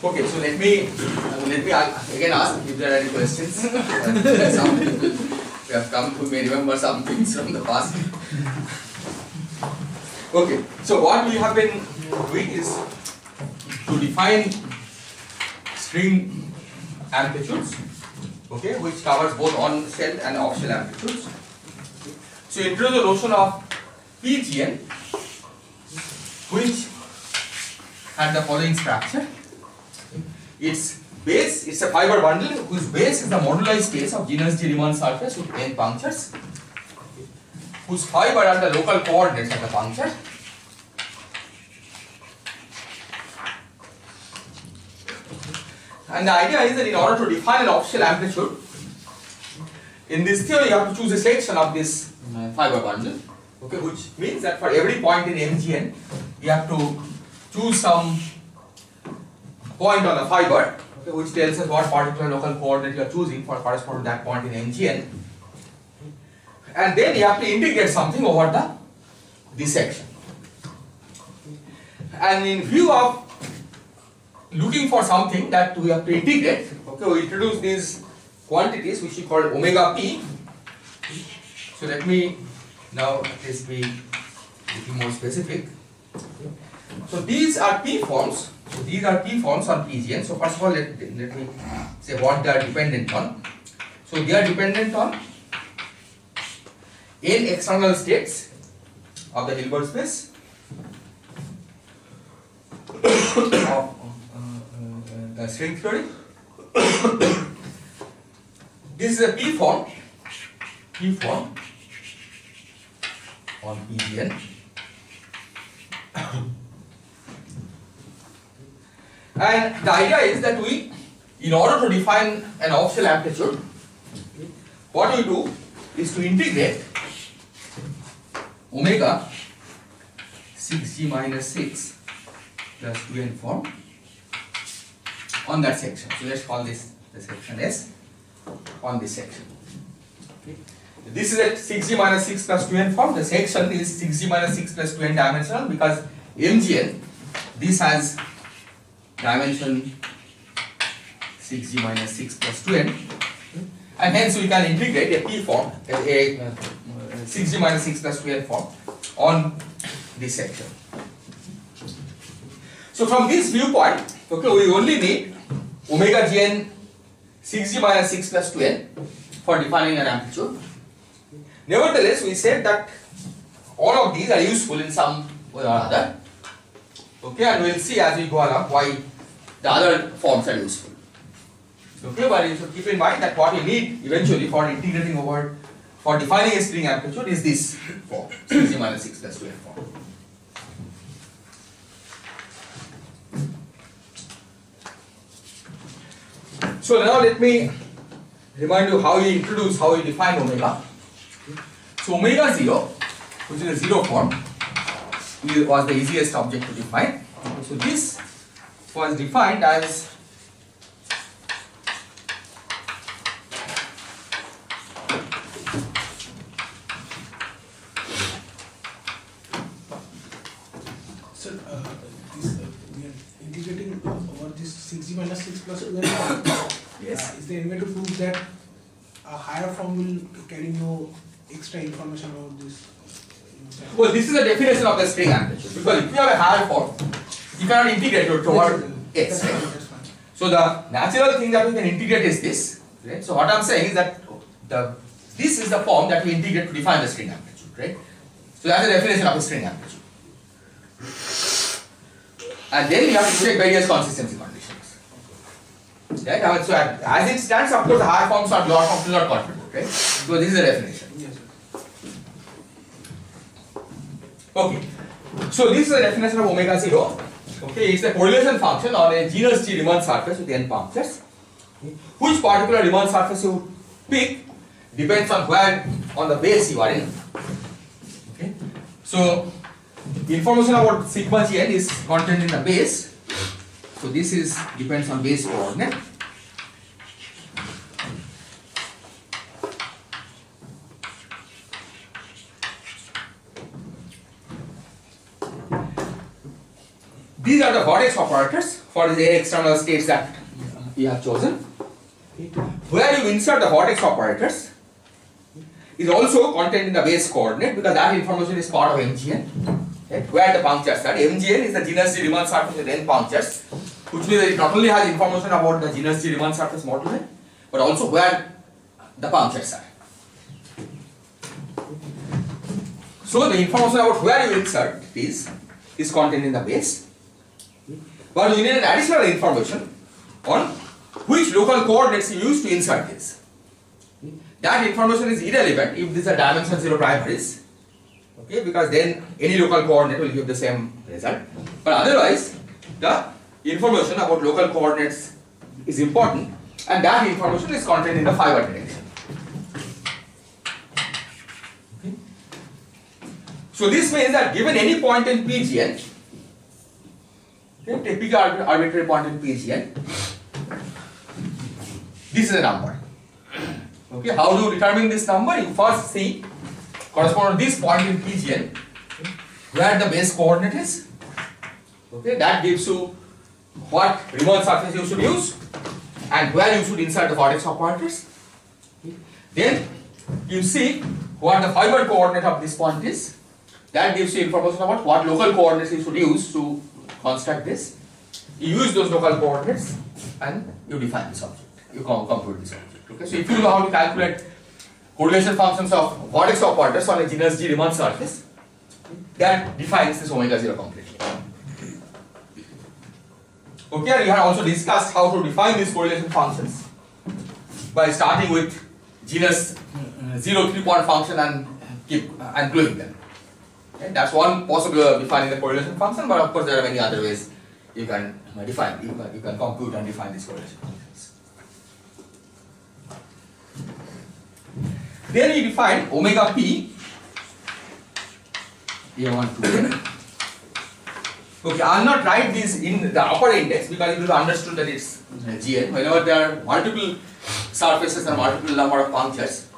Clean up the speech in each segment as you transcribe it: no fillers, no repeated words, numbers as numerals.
Okay, so let me again ask if there are any questions. Some people who have come who may remember some things from the past. Okay, so what we have been doing is to define string amplitudes, okay, which covers both on shell and off shell amplitudes. So introduce the notion of PGN, which had the following structure. Its base, it's a fiber bundle whose base is the moduli space of genus G Riemann surface with n punctures, whose fiber are the local coordinates of the puncture. And the idea is that in order to define an off-shell amplitude, in this theory you have to choose a section of this fiber bundle, okay, which means that for every point in MGN you have to choose some point on the fiber, okay, which tells us what particular local coordinate you are choosing for corresponding to that point in MGN, and then you have to integrate something over this section. And in view of looking for something that we have to integrate, okay, we introduce these quantities which we call omega p. So let me now at least be little more specific. So these are p forms. So these are p forms on PGN. So first of all, let me say what they are dependent on. So they are dependent on n external states of the Hilbert space of the string theory. This is a p form on PGN. And the idea is that we, in order to define an off-shell amplitude, what we do is to integrate omega 6g minus 6 plus 2n form on that section. So let's call this the section S on this section. Okay. This is at 6g minus 6 plus 2n form. The section is 6g minus 6 plus 2n dimensional because MGN, this has dimension 6g minus 6 plus 2n, and hence we can integrate a p form, a 6g minus 6 plus 2n form on this section. So from this viewpoint, okay, we only need omega gn 6g minus 6 plus 2n for defining an amplitude. Nevertheless, we said that all of these are useful in some way or other. Okay, and we will see as we go along why the other forms are useful. Okay, but you should keep in mind that what we need eventually for integrating over, for defining a string amplitude is this form, 6g minus 6 plus 2n form. So now let me remind you how we define omega. So omega 0, which is a zero form, was the easiest object to define. So this was defined as so we are integrating over this 6g minus 6 plus 2n. yes. Is there any way to prove that a higher form will carry no extra information about this? Well, this is the definition of the string amplitude. Because if you have a higher form, you cannot integrate it toward x. Right? That's fine. So the natural thing that we can integrate is this. Right? So what I am saying is that this is the form that we integrate to define the string amplitude. Right? So that's the definition of a string amplitude. And then you have to check various consistency conditions. Right? And so as it stands, of course, the higher forms or lower forms do not contribute. Right? So this is the definition. Yes, sir. Okay, so this is the definition of omega 0. Okay, it's a correlation function on a genus G Riemann surface with n punctures. Which particular Riemann surface you pick depends on where on the base you are in. Okay, so information about sigma gn is contained in the base. So this is depends on base coordinate. These are are the vertex operators for the external states that you have chosen. Where you insert the vertex operators is also contained in the base coordinate because that information is part of MGN. Okay? Where the punctures are. MGN is the genus G Riemann surface with n punctures, which means that it not only has information about the genus G Riemann surface moduli, but also where the punctures are. So the information about where you insert is contained in the base, but you need an additional information on which local coordinates you use to insert this. That information is irrelevant if these are dimension 0 primaries, okay, because then any local coordinate will give the same result. But otherwise, the information about local coordinates is important, and that information is contained in the fiber direction. Okay. So this means that given any point in PGN, okay, take pick an arbitrary point in PGN, this is a number. Okay, how do you determine this number? You first see corresponding to this point in PGN where the base coordinate is. Okay, that gives you what Riemann surface you should use and where you should insert the vertex operators. Then you see what the fiber coordinate of this point is. That gives you information about what local coordinates you should use to construct this. You use those local coordinates and you define this object. You compute this object. Okay, so if you know how to calculate correlation functions of vertex operators on a genus G Riemann surface, that defines this omega 0 completely. Okay, and we have also discussed how to define these correlation functions by starting with genus 0 3-point function and keep and gluing them. Okay, that's one possible way of defining the correlation function, but of course there are many other ways you can define, you can compute and define these correlation functions. Then you define omega p A1 2n. Okay, I will not write this in the upper index because it will be understood that it's Gn. Whenever there are multiple surfaces and multiple number of punctures,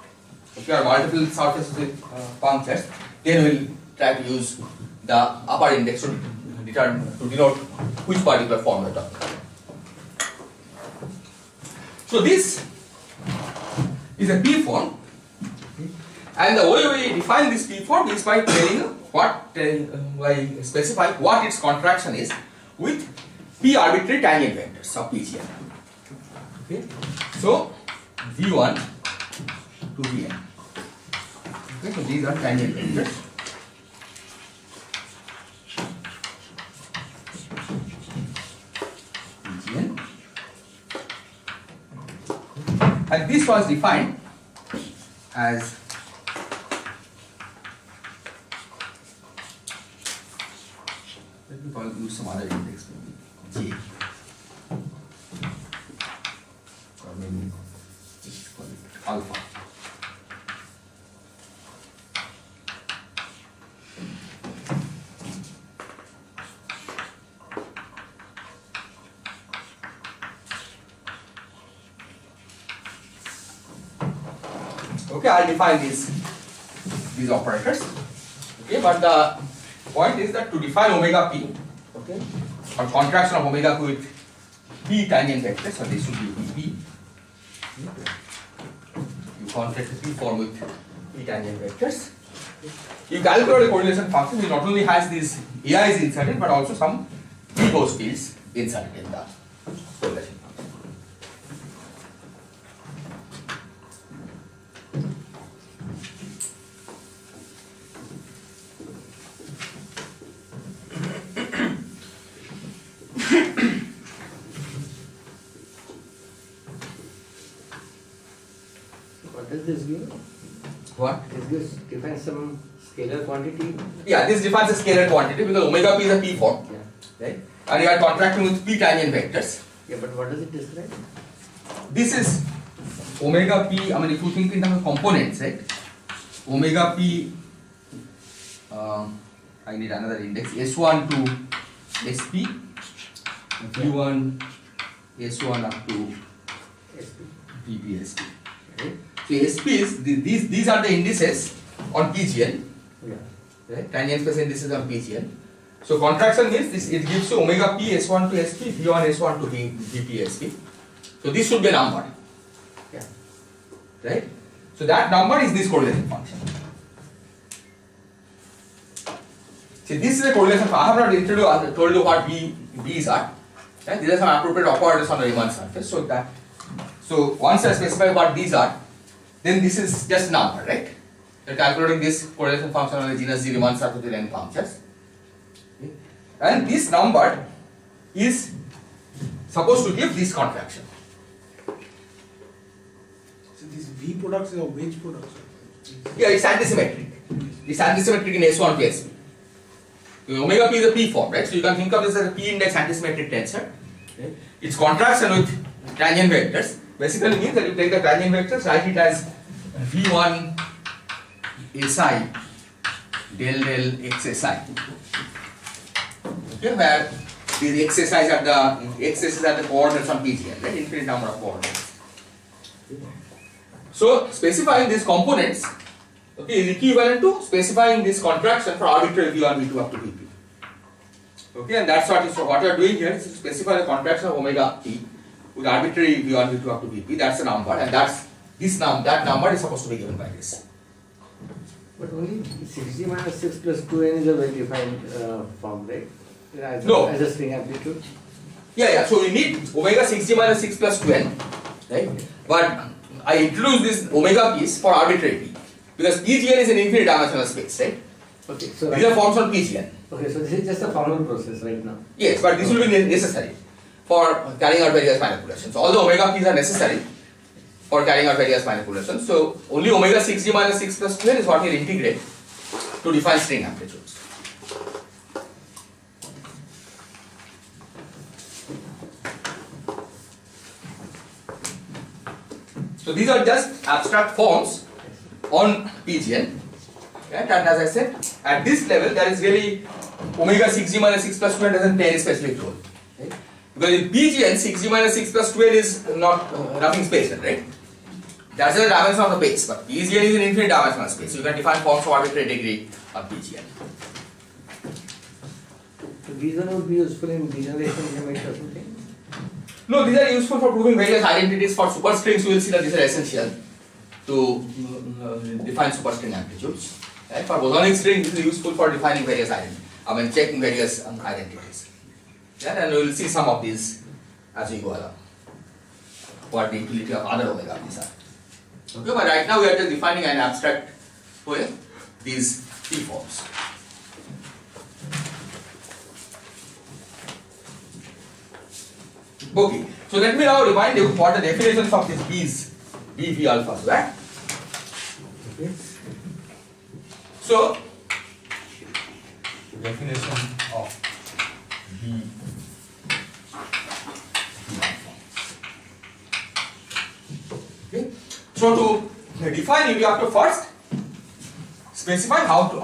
if there are multiple surfaces with punctures, then we will try to use the upper index to denote which particular form we are talking about. So this is a P form, and the way we define this P form is by telling by specifying what its contraction is with P arbitrary tangent vectors of PGN. Okay, so V1 to Vn. Okay, so these are tangent vectors. PGN. And this was defined as let me use some other index, maybe J, or maybe let's call it alpha. Okay, I'll define these operators. Okay, but the point is that to define omega p, okay, or contraction of omega p with p tangent vectors, so this should be p. You contract the p form with p tangent vectors. You calculate a correlation function. It not only has these AIs inserted, but also some P-ghost fields inserted in the correlation function. What does this mean? What? Is this defines some scalar quantity? Yeah, this defines a scalar quantity because omega p is a p form, Yeah. right? And you are contracting with p tangent vectors. Yeah, but what does it describe? This is omega p. I mean, if you think in terms of components, right? Omega p. I need another index. S1 to SP. P1 S1 up to SP. PPSP. Right? So SP is these are the indices on PGN. Yeah. Right? Tangent space indices on PGN, So contraction means this, it gives you omega p s1 to sp, v1 s1 to vp sp. So this should be a number, Yeah. right? So that number is this correlation function. See, this is a correlation. I have not told you what B's are. Right? These are some appropriate operators on the Riemann surface. So once I specify what these are, then this is just a number, right? You're calculating this correlation function on the genus Z Riemann surface with n punctures. Okay. And this number is supposed to give this contraction. So these V products are which products? Yeah, it's antisymmetric. It's antisymmetric in S1 to SP. Omega p is a p form, right? So you can think of this as a p index antisymmetric tensor. Okay. Its contraction with tangent vectors basically means that you take the tangent vectors, write it as v1 si del xsi. Okay, where these xsi's are the x's are the coordinates on PGN, right? Infinite number of coordinates. So specifying these components, okay, is equivalent to specifying this contraction for arbitrary v1, v2 up to vp. Okay, and that's what you are doing here is to specify the contraction of omega p with arbitrary v1, v2 up to vp. That's the number, and that's this that number is supposed to be given by this. But only 6g minus 6 plus 2n is a well-defined form, right? As No. As a string amplitude. Yeah. So we need omega 6g minus 6 plus 2n, right? But I introduce this omega piece for arbitrary p because PGN is an infinite dimensional space, right? Okay, so These are forms on PGN. okay, so this is just a formal process right now. Yes, but this will be necessary for carrying out various manipulations. All the omega p's are necessary for carrying out various manipulations. So only omega 6g minus 6 plus 2n is what we will integrate to define string amplitudes. So these are just abstract forms on PGN. Right? And as I said, at this level there is really omega 6g minus 6 plus 2n doesn't play any specific role. Right? Because in PGN 6g minus 6 plus 2n is not nothing special, right? That's the dimension of the base, but PGN is an infinite dimensional space. So you can define forms of arbitrary degree on PGN. So these one would be useful in degeneration limit or something? No, these are useful for proving various identities for superstrings. You will see that these are essential to define superstring amplitudes. Right? For bosonic string, this is useful for defining various identities. Checking various identities. Yeah, and we will see some of these as we go along. What the utility of other omega p's are. Okay, but right now we are just defining an abstract way these p forms. Okay, so let me now remind you what the definitions of these b's, b, v alphas were. Okay. So, definition of b, alpha. Okay. So to define it, you have to first specify how to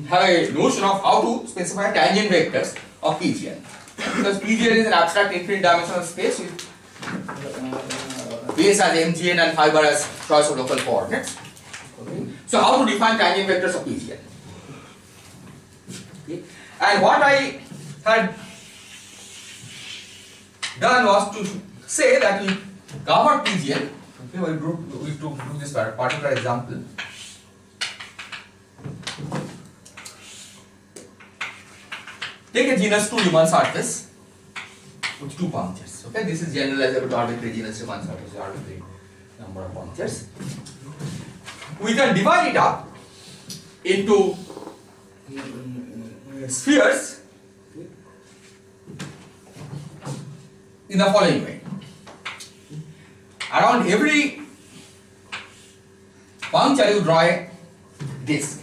have a notion of how to specify tangent vectors of PGN. Because PGN is an abstract infinite dimensional space with base as MGN and fiber as choice of local coordinates. Okay. So how to define tangent vectors of PGN? Okay. And what I had done was to say that we covered PGN. Okay, we do this particular example. Take a genus 2 Riemann surface with 2 punctures. Okay, this is generalizable to arbitrary genus Riemann surface with arbitrary number of punctures. We can divide it up into spheres in the following way. Around every puncture you draw a disc.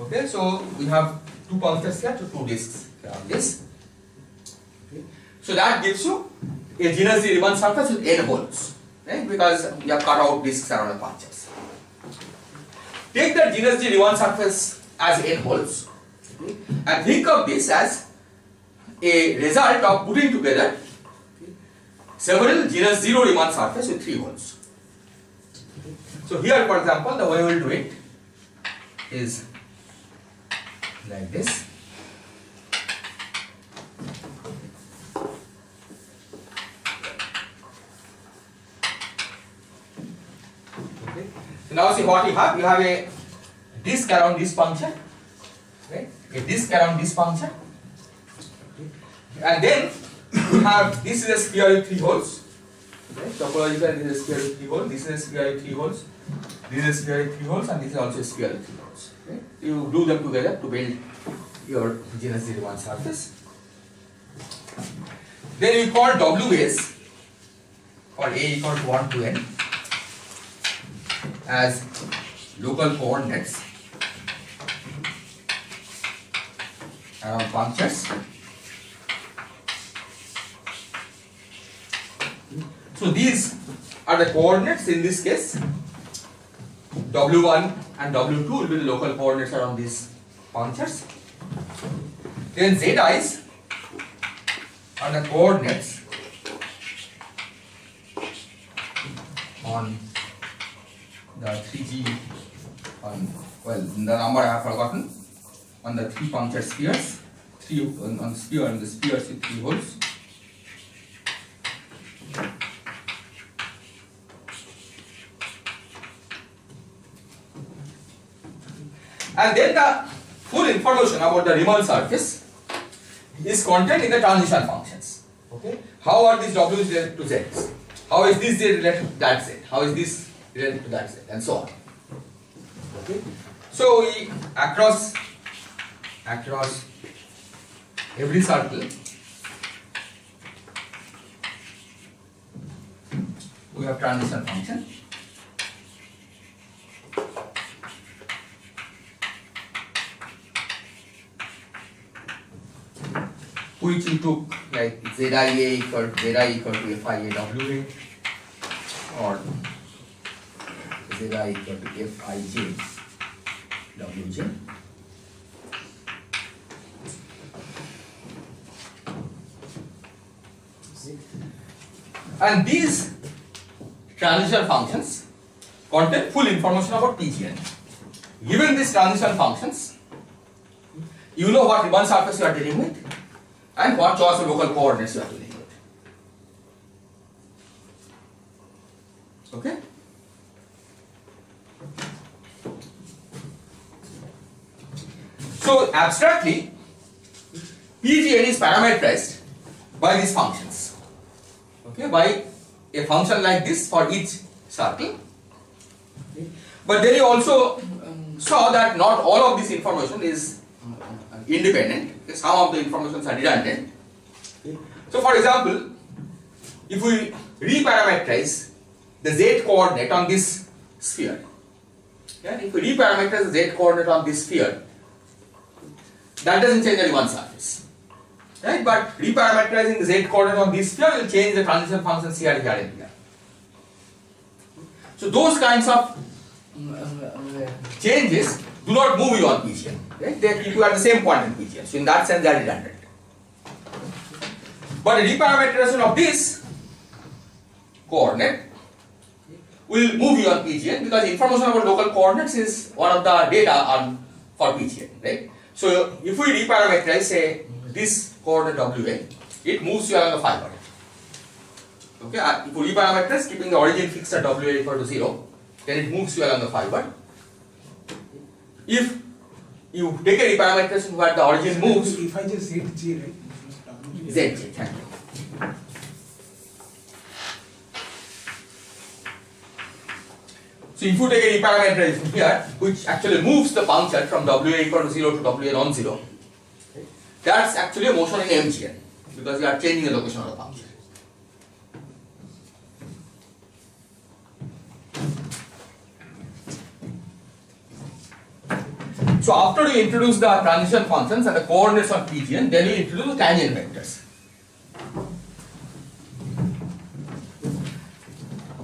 Okay, so we have 2 punctures here, so 2 discs around this. Okay. So that gives you a genus Z Riemann surface with n holes, right? Because we have cut out discs around the punctures. Take that genus Z Riemann surface as n holes, okay, and think of this as a result of putting together several genus 0 Riemann surface with 3 holes. So here, for example, the way we will do it is like this. now see what you have. You have a disk around this function, right? A disk around this function, and then you have this is a sphere with 3 holes. Okay? Topologically, this is a sphere with 3 holes. This is a sphere with 3 holes. This is a sphere with 3 holes, and this is also a sphere with 3 holes. Okay? You do them together to build your genus Riemann surface. Then we call W as, or A equal to 1 to n, as local coordinates around punctures. So these are the coordinates in this case. W1 and W2 will be the local coordinates around these punctures. Then Zi's are the coordinates on the 3G, well, the number I have forgotten, on the 3 puncture spheres, on the spheres with 3 holes. And then the full information about the Riemann surface is contained in the transition functions. Okay? How are these W's related to Z's? How is this Z related to that Z? How is this related to that Z? And so on. Okay? So we across every circle we have transition function. Which you took like ZIA equal to FIA WA, or ZI equal to FIJ WJ. And these transition functions contain full information about PGN. Given these transition functions, you know what Riemann surface you are dealing with and what choice of local coordinates you are dealing with. Okay? So abstractly, PGN is parameterized by these functions. Okay, by a function like this for each circle. Okay. But then you also saw that not all of this information is independent. Some of the informations are redundant. Okay. So for example, if we reparameterize the z coordinate on this sphere, yeah, if we reparameterize the z coordinate on this sphere, that doesn't change the Riemann surface. Right? But reparameterizing the z coordinate on this sphere will change the transition functions here, here and here. So those kinds of changes do not move you on PGN. Right? They keep you at the same point in PGN. So in that sense they are redundant. But a reparameterization of this coordinate will move you on PGN because information about local coordinates is one of the data for PGN. Right? So if we reparameterize, say, this coordinate WA, it moves you along the fiber. Okay, if you reparameterize, keeping the origin fixed at WA equal to 0, then it moves you along the fiber. If you take a reparameterization where the origin moves, If I just ZJ, right? ZJ, thank you. So if you take a reparameterization here, which actually moves the function from WA equal to 0 to WA non-0, that's actually a motion in MGN because you are changing the location of the function. So after you introduce the transition functions and the coordinates of PGN, then you introduce the tangent vectors.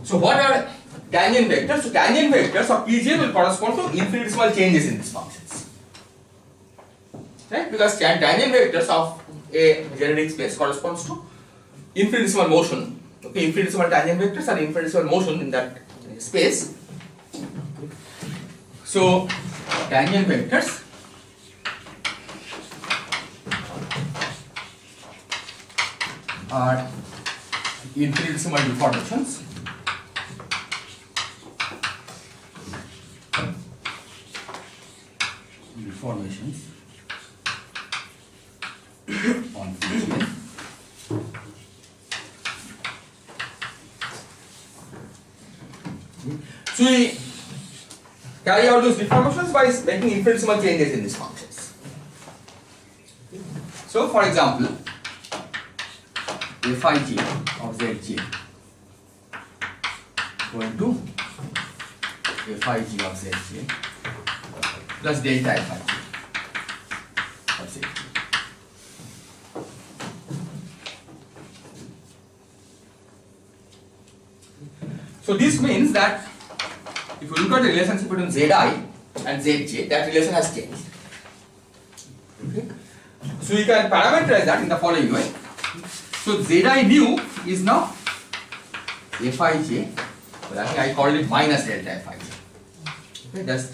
So what are tangent vectors? So tangent vectors of PGN will correspond to infinitesimal changes in these functions. Right? Because tangent vectors of a generic space corresponds to infinitesimal motion. Okay, infinitesimal tangent vectors are infinitesimal motion in that space. So tangent vectors are infinitesimal deformations informations on Vj. So we carry out those deformations by making infinitesimal changes in these functions. So for example, Fij of Zj equal to Fij of Zj plus delta Fij of Zj. So this means that if you look at the relationship between Zi and Zj, that relation has changed. Okay? So you can parameterize that in the following way. So Zi nu is now Fij, well, I think I called it minus delta Fij. Okay, just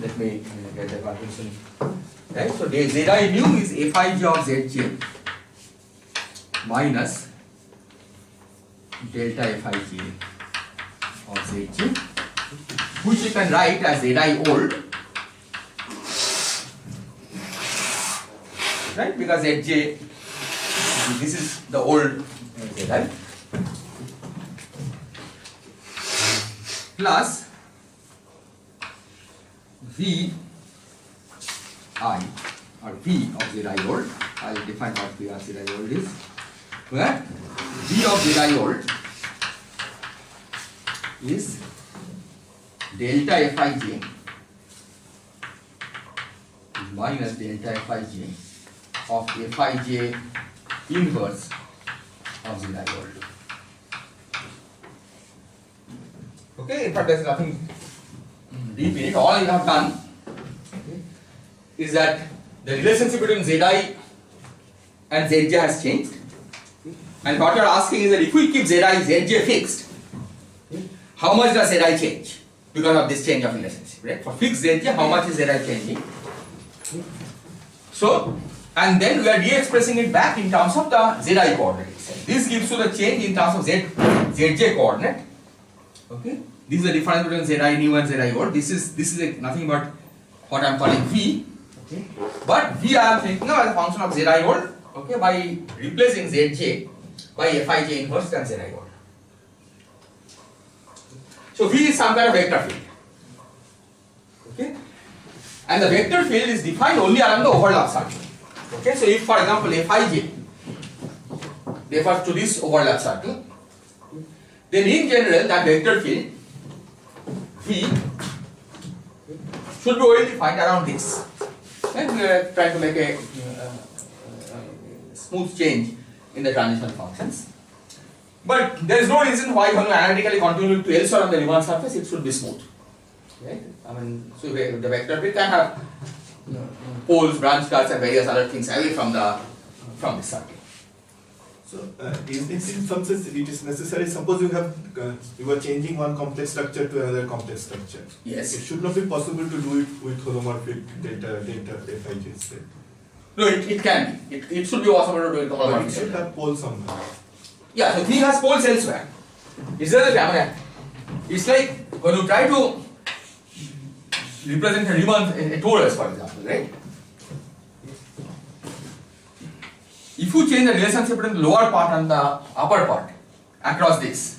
let me get the convention. Right? So Zi nu is Fij of Zj minus delta Fij of Zj, which you can write as Zi old, right? Because Zj, this is the old Zi, plus Vi or V of Zi old. I will define what V of Zi old is. Where V of Zi old is delta Fij minus delta Fij of Fij inverse of Zi old. Okay, in fact there is nothing deep in it. All you have done is that the relationship between Zi and Zj has changed, and what you are asking is that if we keep Zj fixed, how much does Zi change because of this change of relationship, right? For fixed Zj, how much is Zi changing? So, and then we are de-expressing it back in terms of the Zi coordinate itself. This gives you the change in terms of Zj coordinate. Okay, this is the difference between Zi nu and Zi old. This is nothing but what I am calling V. Okay, but V I am thinking of as a function of Zi old. Okay, by replacing Zj by Fij inverse and Zi old. So V is some kind of vector field. Okay, and the vector field is defined only along the overlap circle. Okay, so if for example Fij refers to this overlap circle, then in general that vector field V should be well defined around this. And we are trying to make a smooth change in the transition functions. But there is no reason why when you analytically continue to elsewhere on the Riemann surface it should be smooth. Right? I mean, so the vector field can have poles, branch cuts, and various other things away from the circle. So, in some sense, it is necessary. Suppose you are changing one complex structure to another complex structure. Yes. It should not be possible to do it with holomorphic delta Fij instead. No, it can be. It should be possible to do it. But it should have poles somewhere. Yeah, so V has poles elsewhere. It's like when you try to represent a Riemann, a torus, for example, right? If you change the relationship between the lower part and the upper part across this,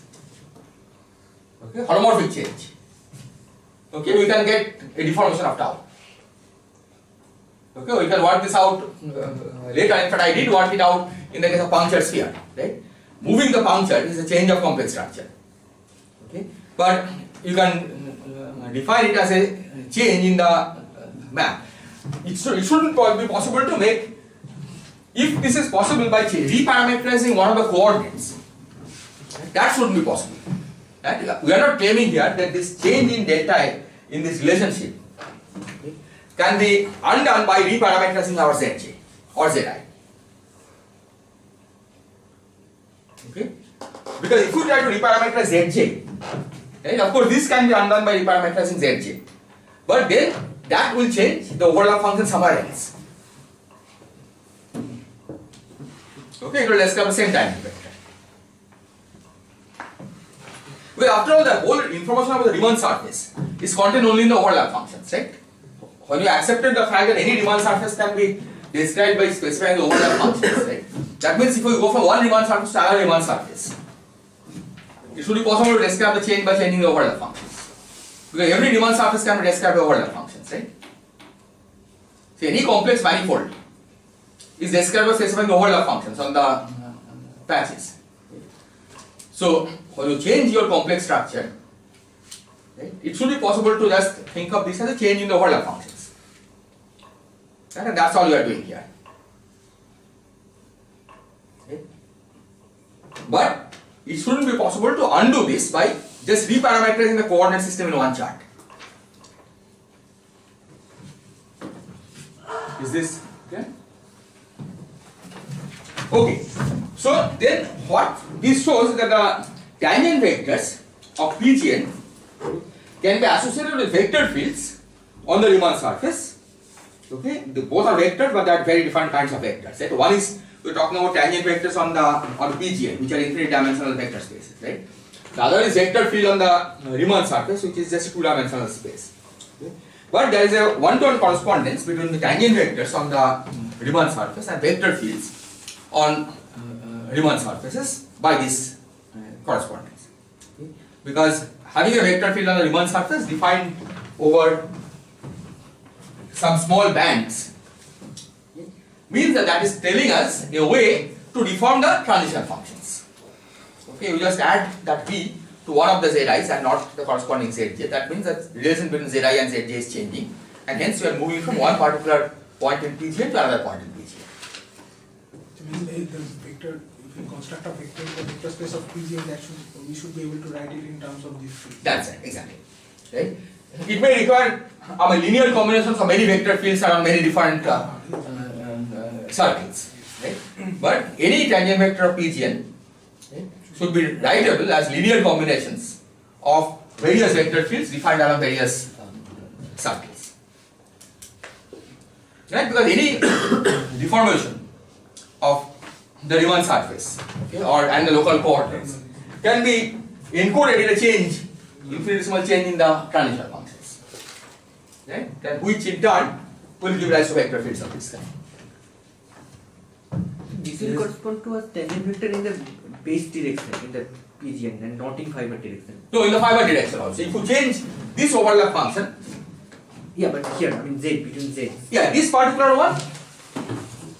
okay, holomorphic change, okay, we can get a deformation of tau. Okay, we can work this out later. In fact, I did work it out in the case of punctured sphere, right? Moving the puncture is a change of complex structure. Okay, but you can define it as a change in the map. It shouldn't be possible to make. If this is possible by reparameterizing one of the coordinates, that shouldn't be possible. Right? We are not claiming here that this change in delta in this relationship can be undone by reparameterizing our Zj or Zi. Okay? Because if you try to reparameterize Zj, right, of course this can be undone by reparameterizing Zj. But then that will change the overlap function somewhere else. Okay, it will escape the same time. Well, after all, the whole information about the Riemann surface is contained only in the overlap functions, right? when you accepted the fact that any Riemann surface can be described by specifying the overlap functions, right? That means if you go from one Riemann surface to another Riemann surface, it should be possible to describe the change by changing the overlap functions. Because every Riemann surface can be described by overlap functions, right? See, any complex manifold is described by specifying the overlap functions on the patches. So, when you change your complex structure, right, it should be possible to just think of this as a change in the overlap functions. Right? And that's all we are doing here. Okay. But it shouldn't be possible to undo this by just reparameterizing the coordinate system in one chart. Is this clear? Okay. So then what this shows is that the tangent vectors of PGN can be associated with vector fields on the Riemann surface. Okay, both are vectors, but they are very different kinds of vectors. Right? One is we're talking about tangent vectors on the PGN, which are infinite dimensional vector spaces. Right? The other is vector field on the Riemann surface, which is just two-dimensional space. Okay? But there is a one-to-one correspondence between the tangent vectors on the Riemann surface and vector fields on Riemann surfaces by this correspondence. Okay? Because having a vector field on the Riemann surface defined over some small bands means that that is telling us a way to deform the transition functions. Okay, you just add that v to one of the zi's and not the corresponding zj. That means that relation between zi and zj is changing, and hence we are moving from one particular point in PGN to another point in PGN. So means the vector, if you construct a vector in the vector space of PGN, that we should be able to write it in terms of this field. That's right, exactly. Right? It may require linear combinations of many vector fields around many different circles. Right? But any tangent vector of PGN, right, should be writable as linear combinations of various vector fields defined around various circles. Right? Because any deformation of the Riemann surface, okay, and the local coordinates can be encoded in a change, infinitesimal change in the transition functions, right? Then which in turn will give rise to vector fields of this kind. This will correspond to a tangent vector in the base direction in the PGN and not in fiber direction. No, in the fiber direction also. If you change this overlap function, Yeah, but here, I mean Z, between Z. yeah, this particular one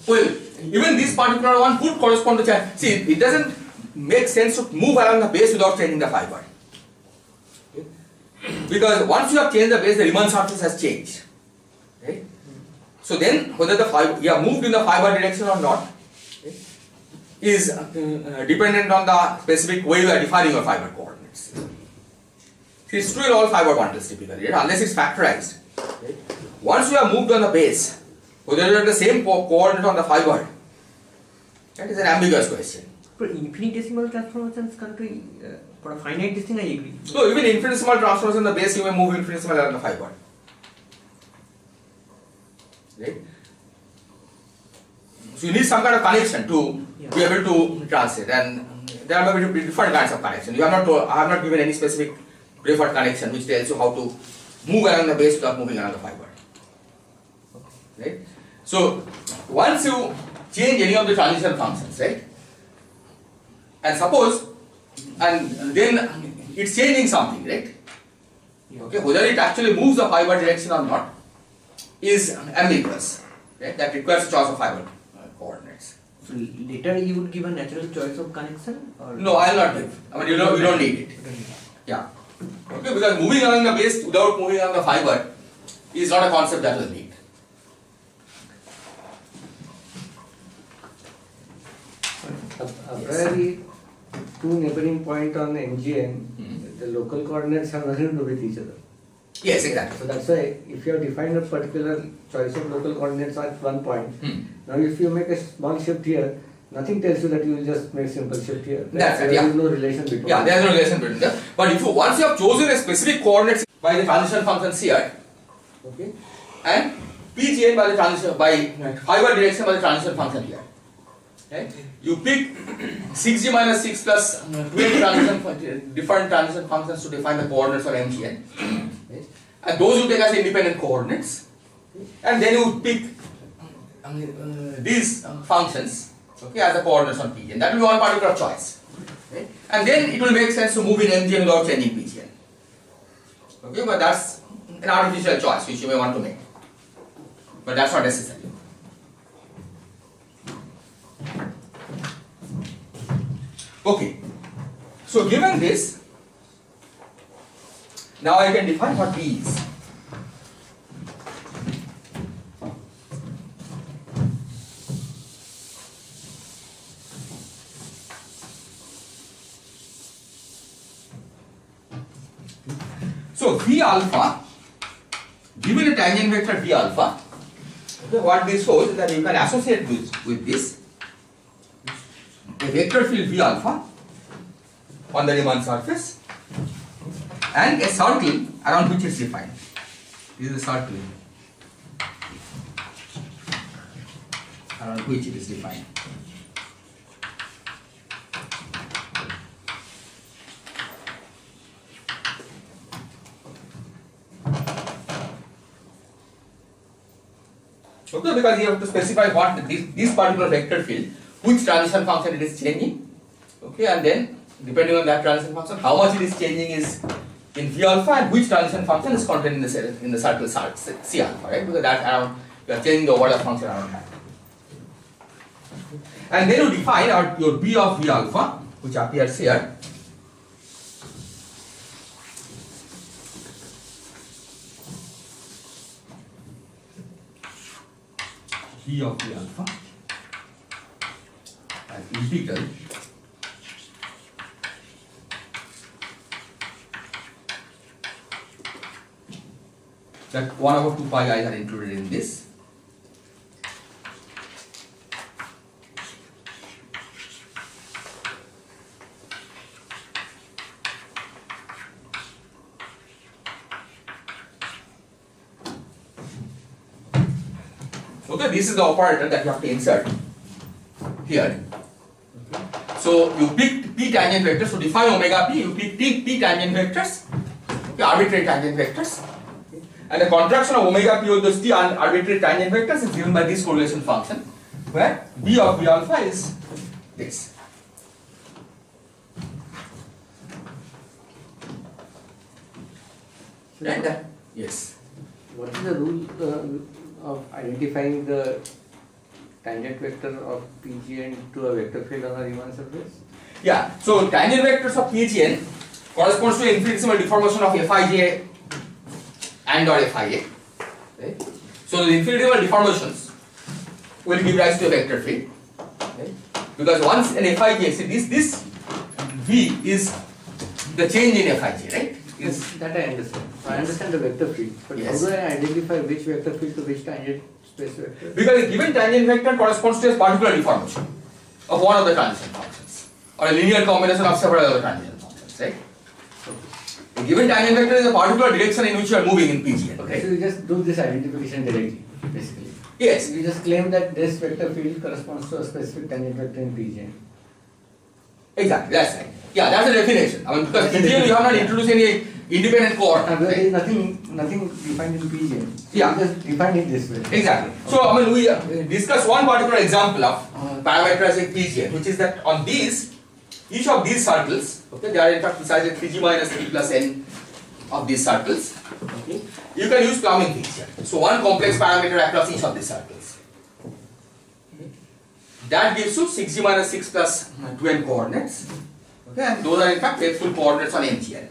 will, even this particular one could correspond to change. See, it doesn't make sense to move along the base without changing the fiber. Because once you have changed the base, the Riemann surface has changed. Right? So then, whether the fiber, you have moved in the fiber direction or not, is dependent on the specific way you are defining your fiber coordinates. See, it's true in all fiber bundles typically, right? Unless it's factorized. Right? Once you have moved on the base, whether you have the same coordinate on the fiber, that is an ambiguous question. For infinitesimal transformations can't we, for a finite distance, I agree. So even infinitesimal transformation on the base, you may move infinitesimal along the fiber. Right? So you need some kind of connection to be able to translate, and there are maybe different kinds of connection. I have not given any specific preferred connection which tells you how to move along the base without moving along the fiber. Right? So once you change any of the transition functions, right? And suppose, and then it's changing something, right? Okay, whether it actually moves the fiber direction or not is ambiguous, right? That requires a choice of fiber coordinates. So later you would give a natural choice of connection, or No, I will not give. I mean, you don't need it. Yeah. Okay, because moving along the base without moving along the fiber is not a concept that will need. A priori, two neighboring points on the MGN, the local coordinates have nothing to do with each other. Yes, exactly. So that's why if you have defined a particular choice of local coordinates at one point, now if you make a small shift here, nothing tells you that you will just make simple shift here. That's right, There yeah. is no relation between Yeah, there is no relation between them. But if you once you have chosen a specific coordinates by the transition functions here, okay, and PGN by the transition by fiber direction by the transition function here, right? You pick 6g minus 6 plus 2n different transition functions to define the coordinates of MGN, right? And those you take as independent coordinates, and then you pick these functions, okay, as the coordinates on PGN. That will be one particular choice. Okay? And then it will make sense to move in MGN without changing PGN. Okay, but that's an artificial choice which you may want to make. But that's not necessary. Okay, so given this, now I can define what B is. So V alpha, given a tangent vector V alpha, okay, what this shows is that you can associate with this a vector field V alpha on the Riemann surface and a circle around which it is defined. This is a circle around which it is defined. Okay, because you have to specify what this particular vector field, which transition function it is changing, okay, and then depending on that transition function, how much it is changing is in V alpha, and which transition function is contained in the circle C alpha, right? Because that around you are changing the order function around that. And then you define your B of V alpha, which appears here. B of V alpha as integral that 1/2 pi i's are included in this. Okay, this is the operator that you have to insert here. So you pick P tangent vectors, so define omega P, you pick P tangent vectors, okay, arbitrary tangent vectors, and the contraction of omega P of those T arbitrary tangent vectors is given by this correlation function, where B of V alpha is this. Right? Yes. What is the rule of identifying the tangent vector of PGN to a vector field on a Riemann surface? Yeah, so tangent vectors of PGN corresponds to infinitesimal deformation of Fij and or Fia. Right? So the infinitesimal deformations will give rise to a vector field. Right? Because once an Fij, see this V is the change in Fij, right? Is That I understand. I understand the vector field, but Yes. how do I identify which vector field to which tangent space vector? because a given tangent vector corresponds to a particular deformation of one of the transition functions, or a linear combination of several other transition functions, right? A given tangent vector is a particular direction in which you are moving in PGN. Okay, Right? so you just do this identification directly, basically. Yes. You just claim that this vector field corresponds to a specific tangent vector in PGN. Exactly, that's right. Yeah, that's the definition. I mean, because That's the PGN you have not definition. introduced any independent coordinate. There is Right? nothing defined in PGN. So Yeah. you just define it this way. Exactly. So, I mean, we discuss one particular example of parameterizing PGN, which is that on these, each of these circles, okay, they are in fact precisely 3g minus 3 plus n of these circles. Okay, you can use plumbing fixture. So, one complex parameter across each of these circles. That gives you 6g minus 6 plus 2n coordinates. Okay, and those are in fact faithful coordinates on MGN.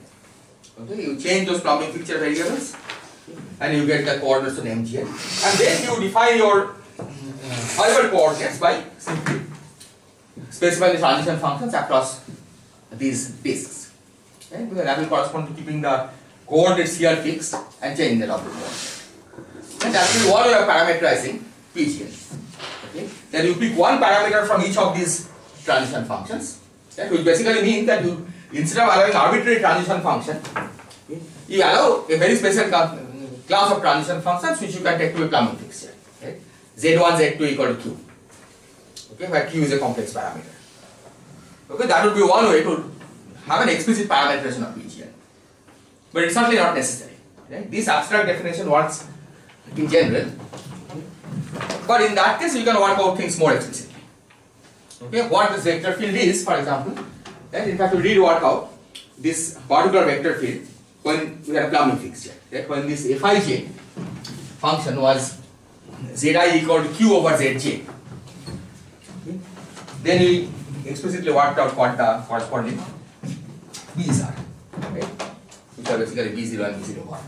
Okay, you change those plumbing fixture variables and you get the coordinates on MGN. And then you define your other coordinates by simply specifying the transition functions across these disks. Okay, because that will correspond to keeping the coordinates here fixed and changing the double coordinate. And that will be one way of parameterizing PGN. Okay, then you pick one parameter from each of these transition functions, okay, which basically means that you, instead of allowing arbitrary transition function, okay, you allow a very special class of transition functions which you can take to a plumbing fixture. Okay, Z1, Z2 equal to Q. Okay, where Q is a complex parameter. Okay, that would be one way to have an explicit parameterization of PGN. But it's certainly not necessary. Okay? This abstract definition works in general. But in that case, you can work out things more explicitly. Okay, what this vector field is, for example, right? In fact, we did work out this particular vector field when we had a plumbing fixture. Right? When this Fij function was Zi equal to Q over Zj. Okay. Then we explicitly worked out what the corresponding B's are, right? Which are basically B0 and B01.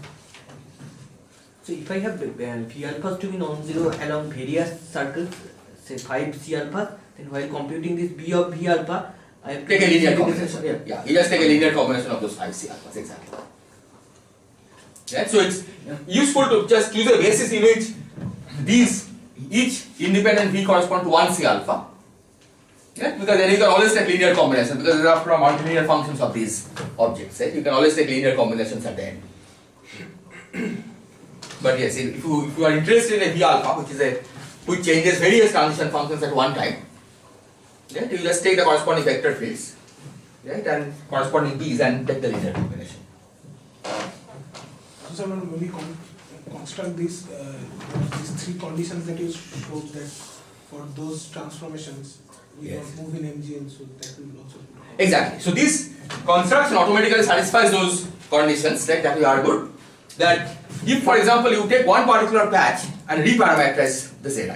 So if I have V alphas to be non-zero along various circles, say 5 C alphas, then while computing this B of V alpha, I have to Take a linear this- combination. Yeah. Yeah, you just take a linear combination of those 5 C alphas, exactly. Right? So it's useful to just choose a basis in which these each independent V correspond to 1 C alpha. Yeah? Because then you can always take linear combination because there are from multilinear functions of these objects. Right? You can always take linear combinations at the end. But yes, if you are interested in a V alpha, which changes various transition functions at one time, right? You just take the corresponding vector fields, right, and corresponding B's and take the linear combination. So someone maybe construct these 3 conditions that you showed, that for those transformations we Yes. don't move in MGL, so that will also be. Exactly. So this construction automatically satisfies those conditions, right, that we argued. That if, for example, you take one particular patch and reparameterize the Zi,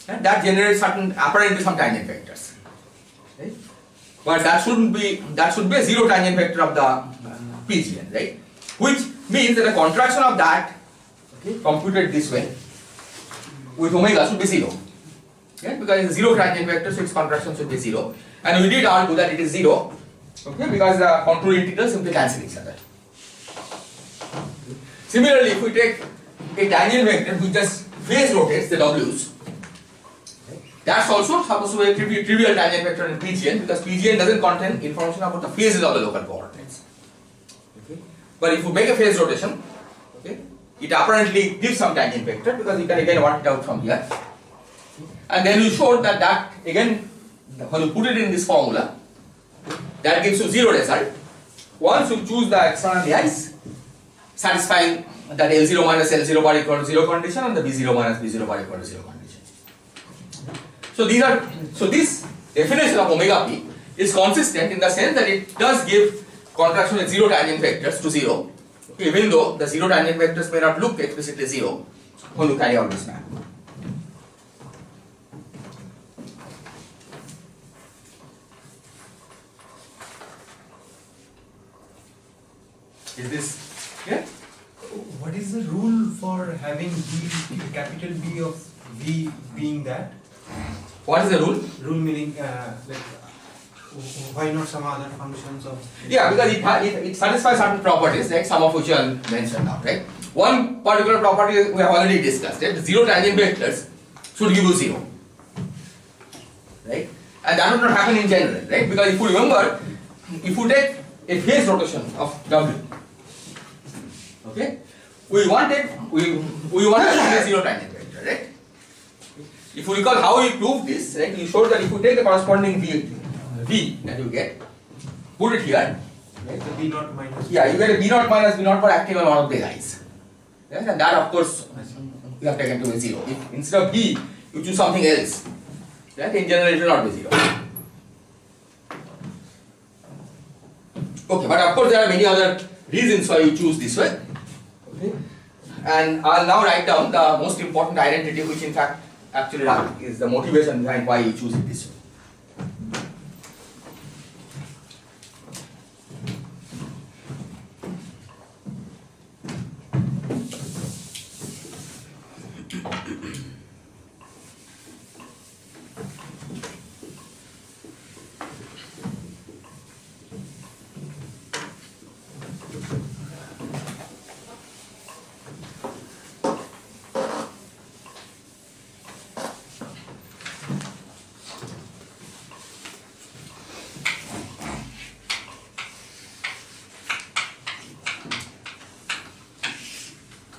and that generates apparently some tangent vectors, right? But that should be a zero tangent vector of the PGN, right? Which means that the contraction of that, okay, computed this way with omega should be zero, okay? Because it's a zero tangent vector, so its contraction should be zero. And we did argue that it is zero, okay, because the contour integrals simply cancel each other. Similarly, if we take a tangent vector which just phase rotates the W's, that's also supposed to be a trivial tangent vector in PGN because PGN doesn't contain information about the phases of the local coordinates. Okay. But if you make a phase rotation, okay, it apparently gives some tangent vector because you can again work it out from here. And then you showed that again, when you put it in this formula, that gives you zero result. Once you choose the external i's satisfying that L0 minus L0 bar equal to 0 condition and the B0 minus B0 bar equal to 0 condition. So this definition of omega p is consistent in the sense that it does give contraction with zero tangent vectors to 0, even though the zero tangent vectors may not look explicitly 0 when you carry out this map. Is this clear? What is the rule for having capital B of V being that? What is the rule? Rule meaning why not some other functions of? Yeah, because it satisfies certain properties, right? Some of which I'll mention now, right? One particular property we have already discussed, right? The zero tangent vectors should give you 0, right? And that would not happen in general, right? Because if you remember, if you take a phase rotation of W, okay, we wanted a zero tangent vector, right? If you recall how we proved this, right? You showed that if you take the corresponding V that you get, put it here, right? The B naught minus. Yeah, you get a B naught minus B naught for acting on one of the i's. Right? And that of course you have taken to be 0. If instead of B you choose something else, right? In general it will not be 0. Okay, but of course there are many other reasons why you choose this way. Okay. And I'll now write down the most important identity, which in fact actually is the motivation behind why you choose it this way.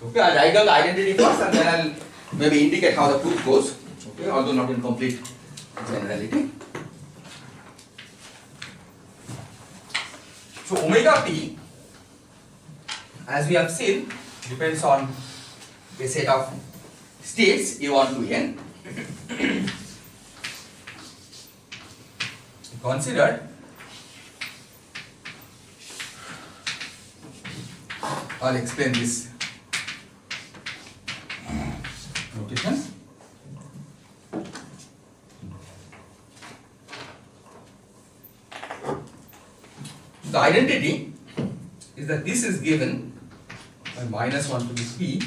Okay, I'll write down the identity first and then I'll maybe indicate how the proof goes, okay, although not in complete generality. So omega p, as we have seen, depends on a set of states A1 to n. Consider I'll explain this notation. The identity is that this is given by minus 1 to the p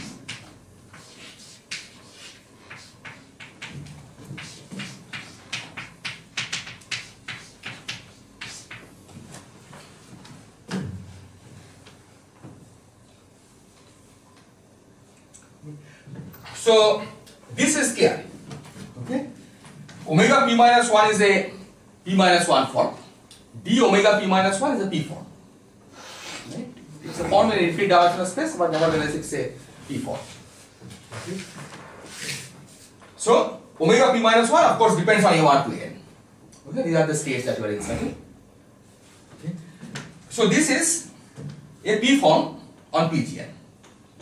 So this is clear. Okay. Omega p minus 1 is a p minus 1 form. D omega p minus 1 is a p form. Right? It's a form in infinite dimensional space, but nevertheless it's a p form. Okay. So omega p minus 1 of course depends on a1 to n. Okay, these are the states that you are inserting. Okay. So this is a p form on PGN.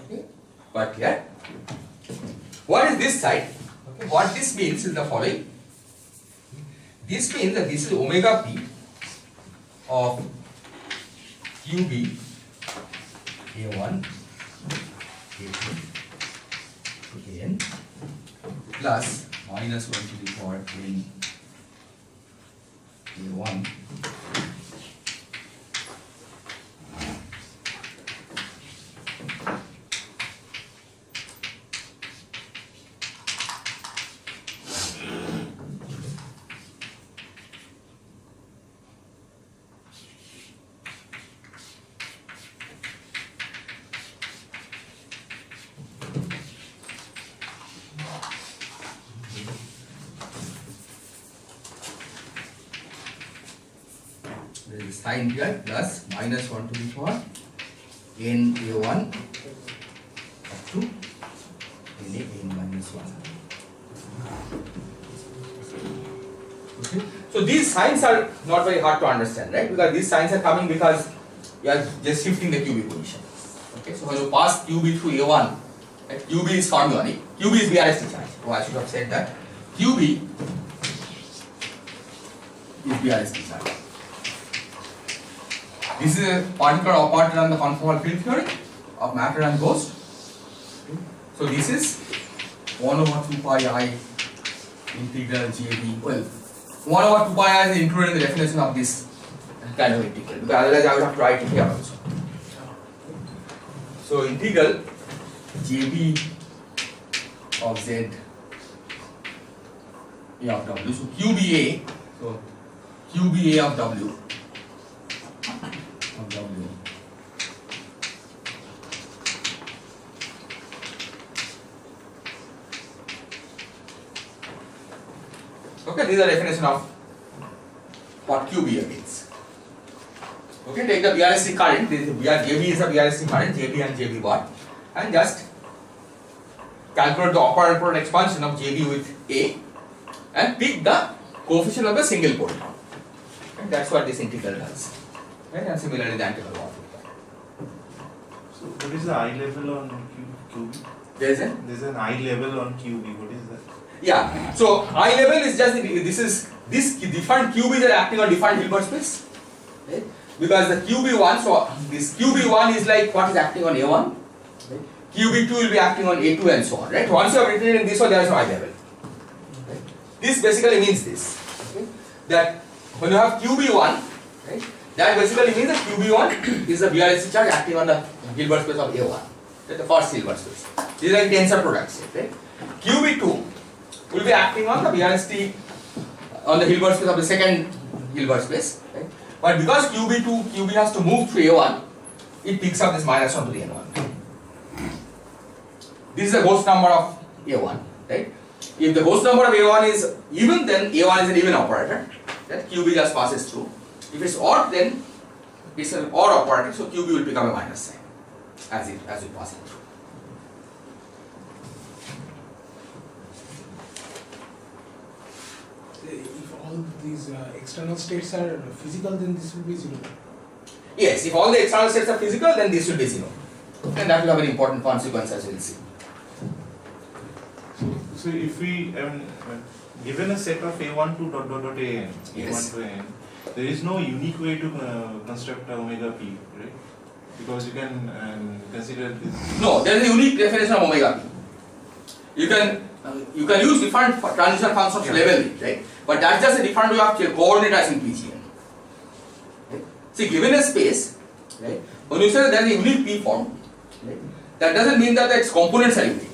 Okay. But here, what is this side? Okay. What this means is the following. This means that this is omega p of QB A1 A2 to n plus minus 1 to the power n A1 there is sign here plus minus 1 to the power n A1 up to n A n minus 1. Okay. So these signs are not very hard to understand, right? Because these signs are coming because you are just shifting the QB position. Okay. So when you pass QB through A1, right, QB is fermionic. QB is BRST charge. Oh, I should have said that. QB is BRST charge. This is a particular operator on the conformal field theory of matter and ghost. So this is 1 over 2 pi I integral JB. Well, 1 over 2 pi I is included in the definition of this kind of integral, because otherwise I would have to write it here also. So integral JB of Z A of W. So QBA, so QBA of W. Okay, these are definition of what QBA means. Okay, take the BRST current. This is JB is a BRST current, JB and JB bar, and just calculate the operator expansion of JB with A, and pick the coefficient of the single pole. And that's what this integral does. Right? And similarly, the integral of So what is the eye level on QB? there's a There's an eye level on QB. What is that? yeah. So eye level is just this different QBs are acting on different Hilbert space. Right? Because the QB1, so this QB1 is like what is acting on A1. Right? QB2 will be acting on A2 and so on. Right? Once you have written it in this one, there is no eye level. Right? This basically means this. Okay? That when you have QB1, right? That basically means that QB1 is the BRST charge acting on the Hilbert space of A1. Right? The first Hilbert space. These are like tensor products. Right? QB2 will be acting on the BRST on the Hilbert space of the second Hilbert space. Right? But because QB has to move through A1, it picks up this minus 1 to the N1. This is the ghost number of A1. Right? If the ghost number of A1 is even, then A1 is an even operator. That QB just passes through. If it's odd, then it's an odd operator, so QB will become a minus sign as it passes through. If all these external states are physical, then this will be 0. Yes, if all the external states are physical, then this will be 0. And that will have an important consequence, as we will see. So if we, given a set of A1 to dot dot dot AN, Yes. A1 to AN, there is no unique way to construct a omega p, right? Because you can consider this. No, there is a unique definition of omega p. You can use different transition functions to Yeah. level it, right? But that's just a different way of coordinatizing PGN. Right? See, given a space, right? When you say that there is a unique p form, right? That doesn't mean that its components are unique.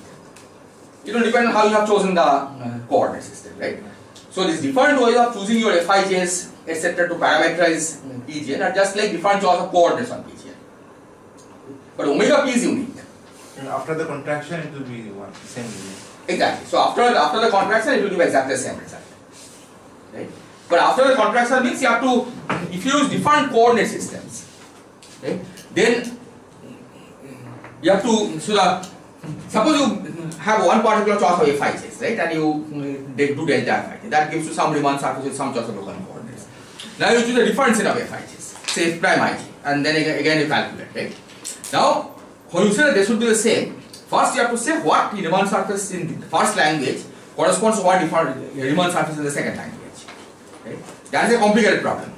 It will depend on how you have chosen the coordinate system, right? So these different ways of choosing your Fij's, etc. to parameterize PGN are just like different choice of coordinates on PGN. But omega p is unique. After the contraction, it will be one same. Exactly. So after the contraction, it will give exactly the same result, right? But after the contraction means you have to, if you use different coordinate systems, right? Then you have to, suppose you have one particular choice of Fij's, right? And you do the entire Fij. That gives you some Riemann surface with some choice of local coordinates. Now you choose a different set of Fij's, say F prime Ig, and then again you calculate, right? Now, when you say that they should be the same, first you have to say what Riemann surface in the first language corresponds to what Riemann surface in the second language. Right? That is a complicated problem.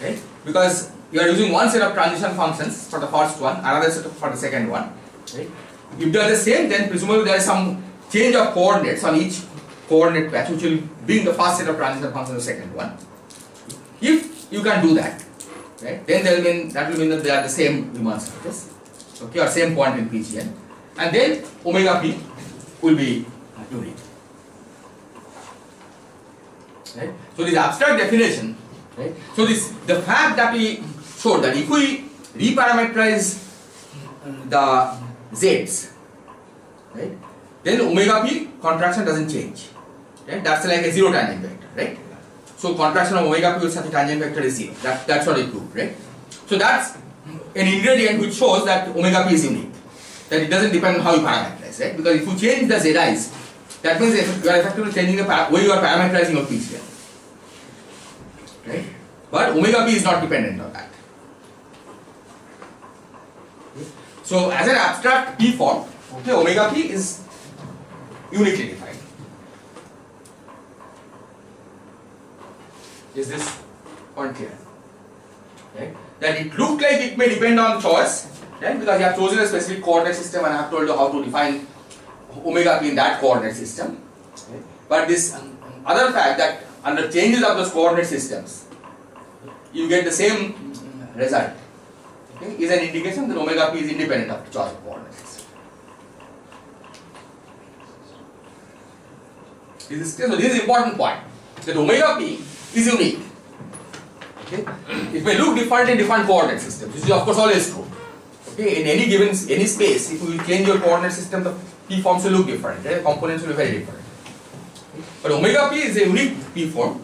Right? Because you are using one set of transition functions for the first one, another set for the second one. Right? If they are the same, then presumably there is some change of coordinates on each coordinate patch, which will bring the first set of transition functions to the second one. If you can do that, right, then that will mean that they are the same Riemann surface. Okay, or same point in PGN, and then omega p will be unique. Right? So this abstract definition, right? So the fact that we showed that if we reparameterize the z's, right, then omega p contraction doesn't change. Right? That's like a zero tangent vector, right? So contraction of omega p with such a tangent vector is zero. That's what we proved, right? So that's an ingredient which shows that omega p is unique, that it doesn't depend on how you parameterize, right? Because if you change the zi's, that means you are effectively changing the way you are parameterizing your PGN, right? But omega p is not dependent on that. So as an abstract p form, okay, omega p is uniquely defined. Is this point clear? Right? That it looked like it may depend on choice, right? Because you have chosen a specific coordinate system and I have told you how to define omega p in that coordinate system. Right? But this other fact that under changes of those coordinate systems, you get the same result, okay, is an indication that omega p is independent of the choice of coordinate system. So this is an important point, that omega p is unique. Okay? It may look different in different coordinate systems, which is of course always true. Okay? In any space, if you change your coordinate system, the p forms will look different. The components will be very different. Okay? But omega p is a unique p form.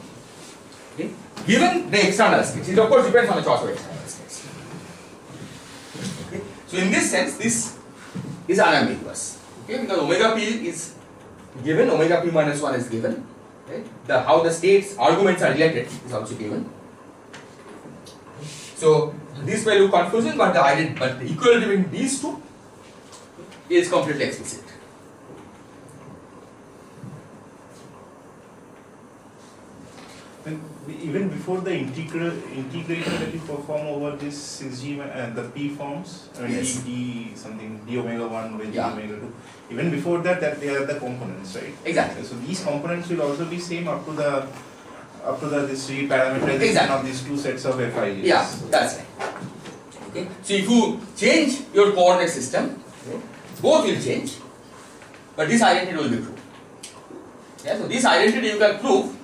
Okay? Given the external states, it of course depends on the choice of external states. Okay? So in this sense, this is unambiguous. Okay? Because omega p is given, omega p minus 1 is given. Right? How the states arguments are related is also given. So this may look confusing, but the equality between these two is completely explicit. Even before the integration that you perform over this 6G and the P forms, Yes. d something d omega 1 by d Yeah. omega 2. Even before that they are the components, right? Exactly. So these components will also be same up to the this reparameterization Exactly. of these two sets of FIs. Yeah, that's right. Okay. So if you change your coordinate system, okay, both will change, but this identity will be true. Yeah, so this identity you can prove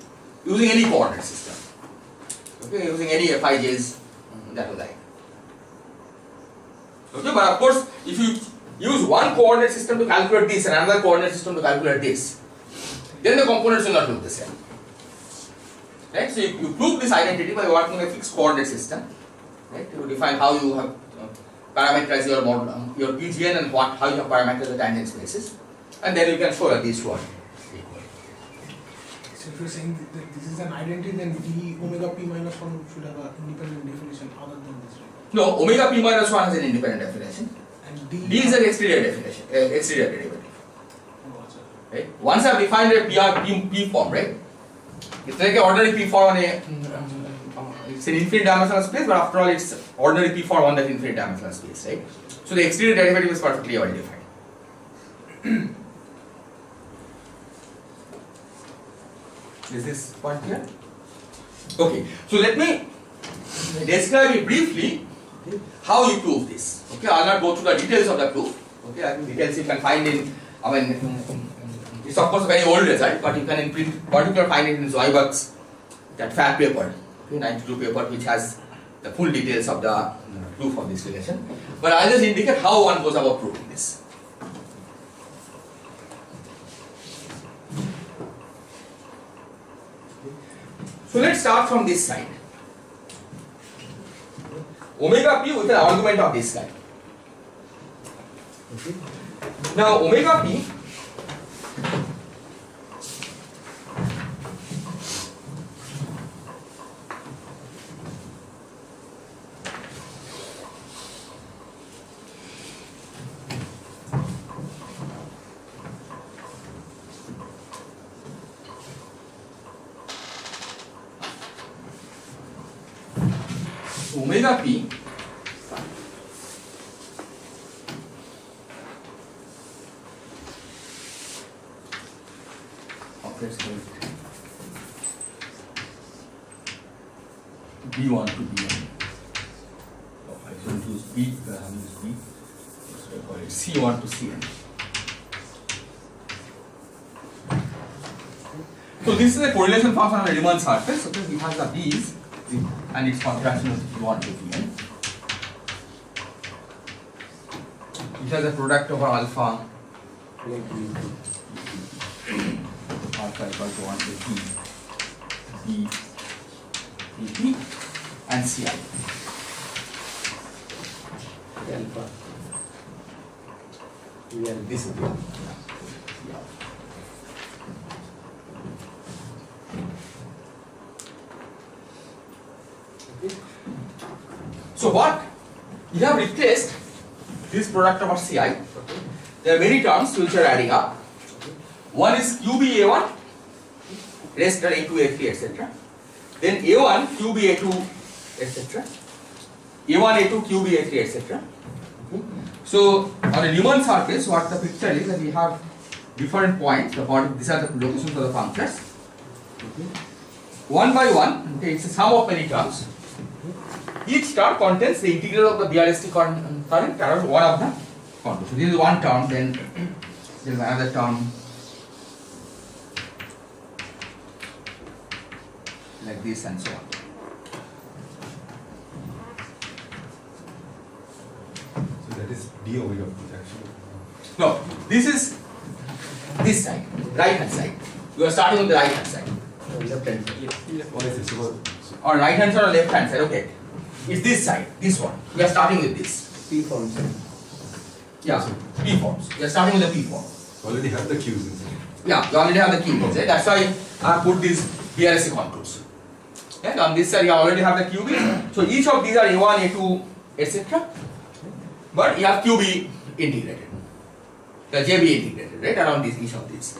using any coordinate system. Okay, using any Fij's that you like. Okay, but of course, if you use one coordinate system to calculate this and another coordinate system to calculate this, then the components will not look the same. Right? So you prove this identity by working a fixed coordinate system. Right? You define how you have parameterize your model, your PGN, and how you have parameterized the tangent spaces, and then you can show that these two are equal. So if you're saying that this is an identity, then d omega p minus 1 should have an independent definition other than this, right? No, omega p minus 1 has an independent definition. And d D is an exterior definition, exterior derivative. Oh, Right? Once I've defined a P form, right? It's like an ordinary P form on a it's an infinite dimensional space, but after all, it's ordinary P form on that infinite dimensional space, right? So the extended derivative is perfectly well defined. Is this point clear? Okay, so let me describe it briefly how you prove this. Okay, I'll not go through the details of the proof. Okay, I think details you can find in, it's of course a very old result, but you can in particular find it in Zoibach's that fat paper, okay, 92 paper, which has the full details of the proof of this relation. But I'll just indicate how one goes about proving this. So let's start from this side. Omega p with an argument of this kind. Okay. Now omega p omega p let's call it B1 to B1. Oh, I shouldn't use B, I have used B. So I call it C1 to Cn. So this is a correlation function of a Riemann surface. Okay, we have the B's and its contraction with B1 to Bn. It has a product over alpha. Alpha equal to 1 to P, B, P, and Ci. Alpha. This is the So what you have replaced this product over Ci. There are many terms which are adding up. One is QBA1, rest are A2, A3, etc. Then A1, QBA2, etc. A1, A2, QBA3, etc. So on a Riemann surface, what the picture is that we have different points. These are the locations of the functors. One by one, okay, it's a sum of many terms. Each term contains the integral of the BRST current around one of the contours. So this is one term, then there is another term like this and so on. So that is d omega actually. No, this is this side, right hand side. You are starting on the right hand side. Left hand. What is it? So Or right hand side or left hand side, okay. It's this side, this one. We are starting with this. P forms. Yeah, P forms. We are starting with the P form. already have the cues inside. Yeah, you already have the QB, right? That's why I put these BRSC contours. And on this side you already have the QB. So each of these are A1, A2, etc. But you have QB integrated. The JB integrated, right? Around this, each of these.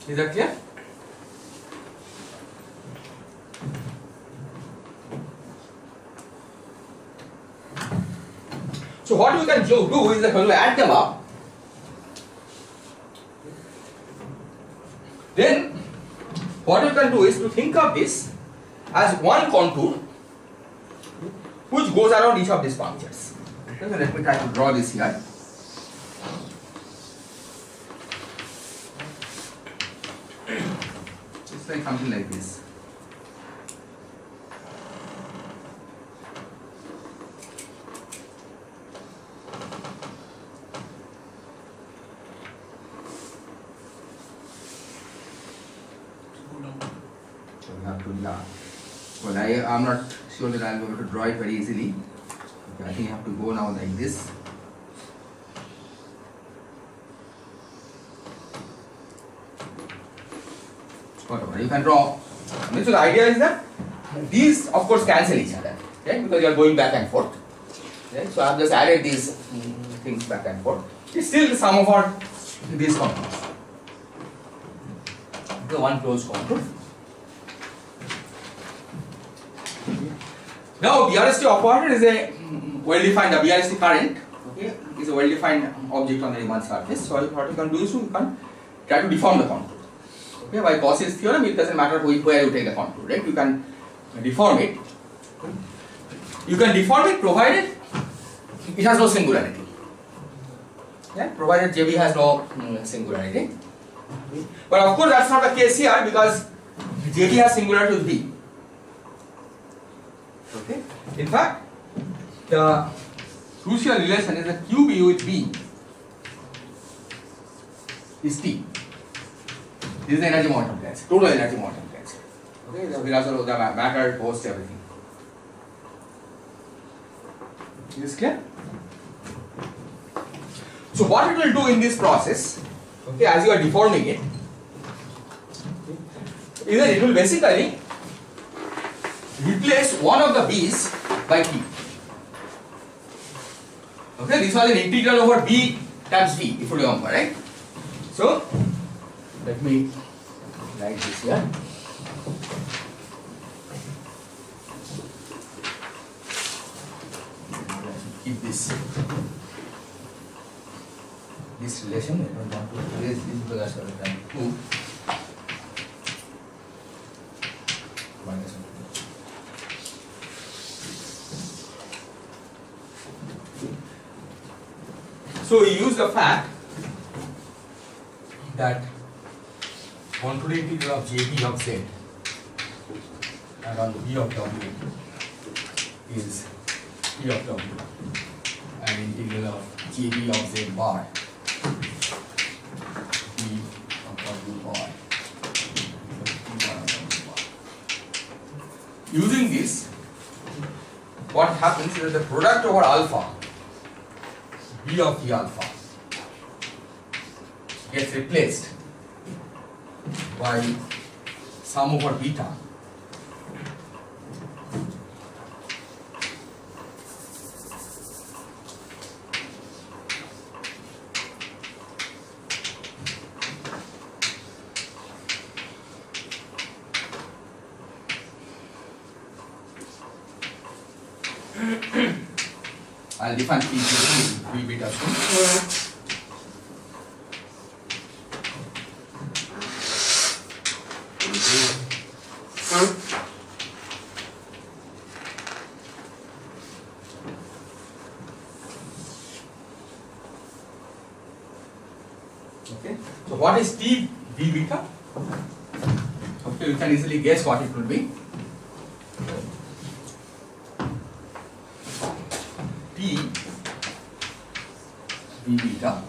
Is that clear? So what we can do is that when we add them up, then what we can do is to think of this as one contour which goes around each of these punctures. Okay, so let me try to draw this here. It's like something like this. So we have to, yeah. Well, I am not sure that I will be able to draw it very easily. Okay, I think I have to go now like this. Whatever, you can draw. So the idea is that these of course cancel each other, right? Because you are going back and forth. Right? So I have just added these things back and forth. It's still the sum of our these contours. The one closed contour. Now BRST operator is a well-defined, the BRST current, okay, is a well-defined object on the Riemann surface. So what you can do is you can try to deform the contour. Okay, by Cauchy's theorem, it doesn't matter where you take the contour, right? You can deform it. You can deform it provided it has no singularity. Yeah, provided JB has no singularity. But of course, that's not the case here because JB has singularity with B. Okay. In fact, the crucial relation is that QB with B is T. This is the energy momentum tensor, total energy momentum tensor. Okay, the velocity of the matter, post, everything. Is this clear? So what it will do in this process, okay, as you are deforming it, is that it will basically replace one of the B's by T. Okay, this was an integral over B times V, if you remember, right? So, let me write this here. Keep this relation. I don't want to erase this because that's what I'm trying to do. Minus 1. So we use the fact that contour integral of JB of Z and on B of W is E of W and integral of JB of Z bar B of W bar. Using this, what happens is that the product over alpha B of V alpha gets replaced by sum over beta I'll define P beta soon. Okay, so what is T B beta? Okay, you can easily guess what it will be. T B beta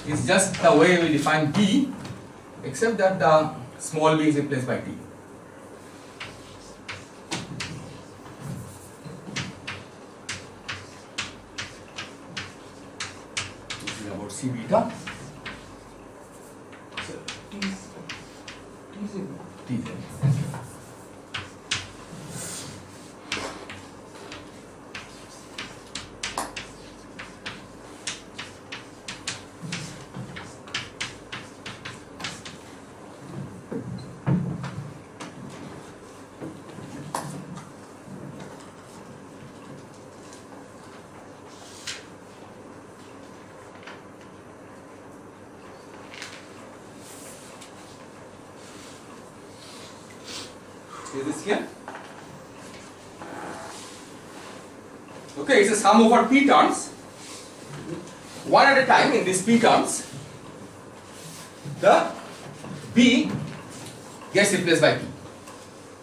is just the way we define B, except that the small b is replaced by T. This is about C beta. So T Z. Is this clear? Okay, it's a sum over p terms. One at a time in these p terms, the b gets replaced by p.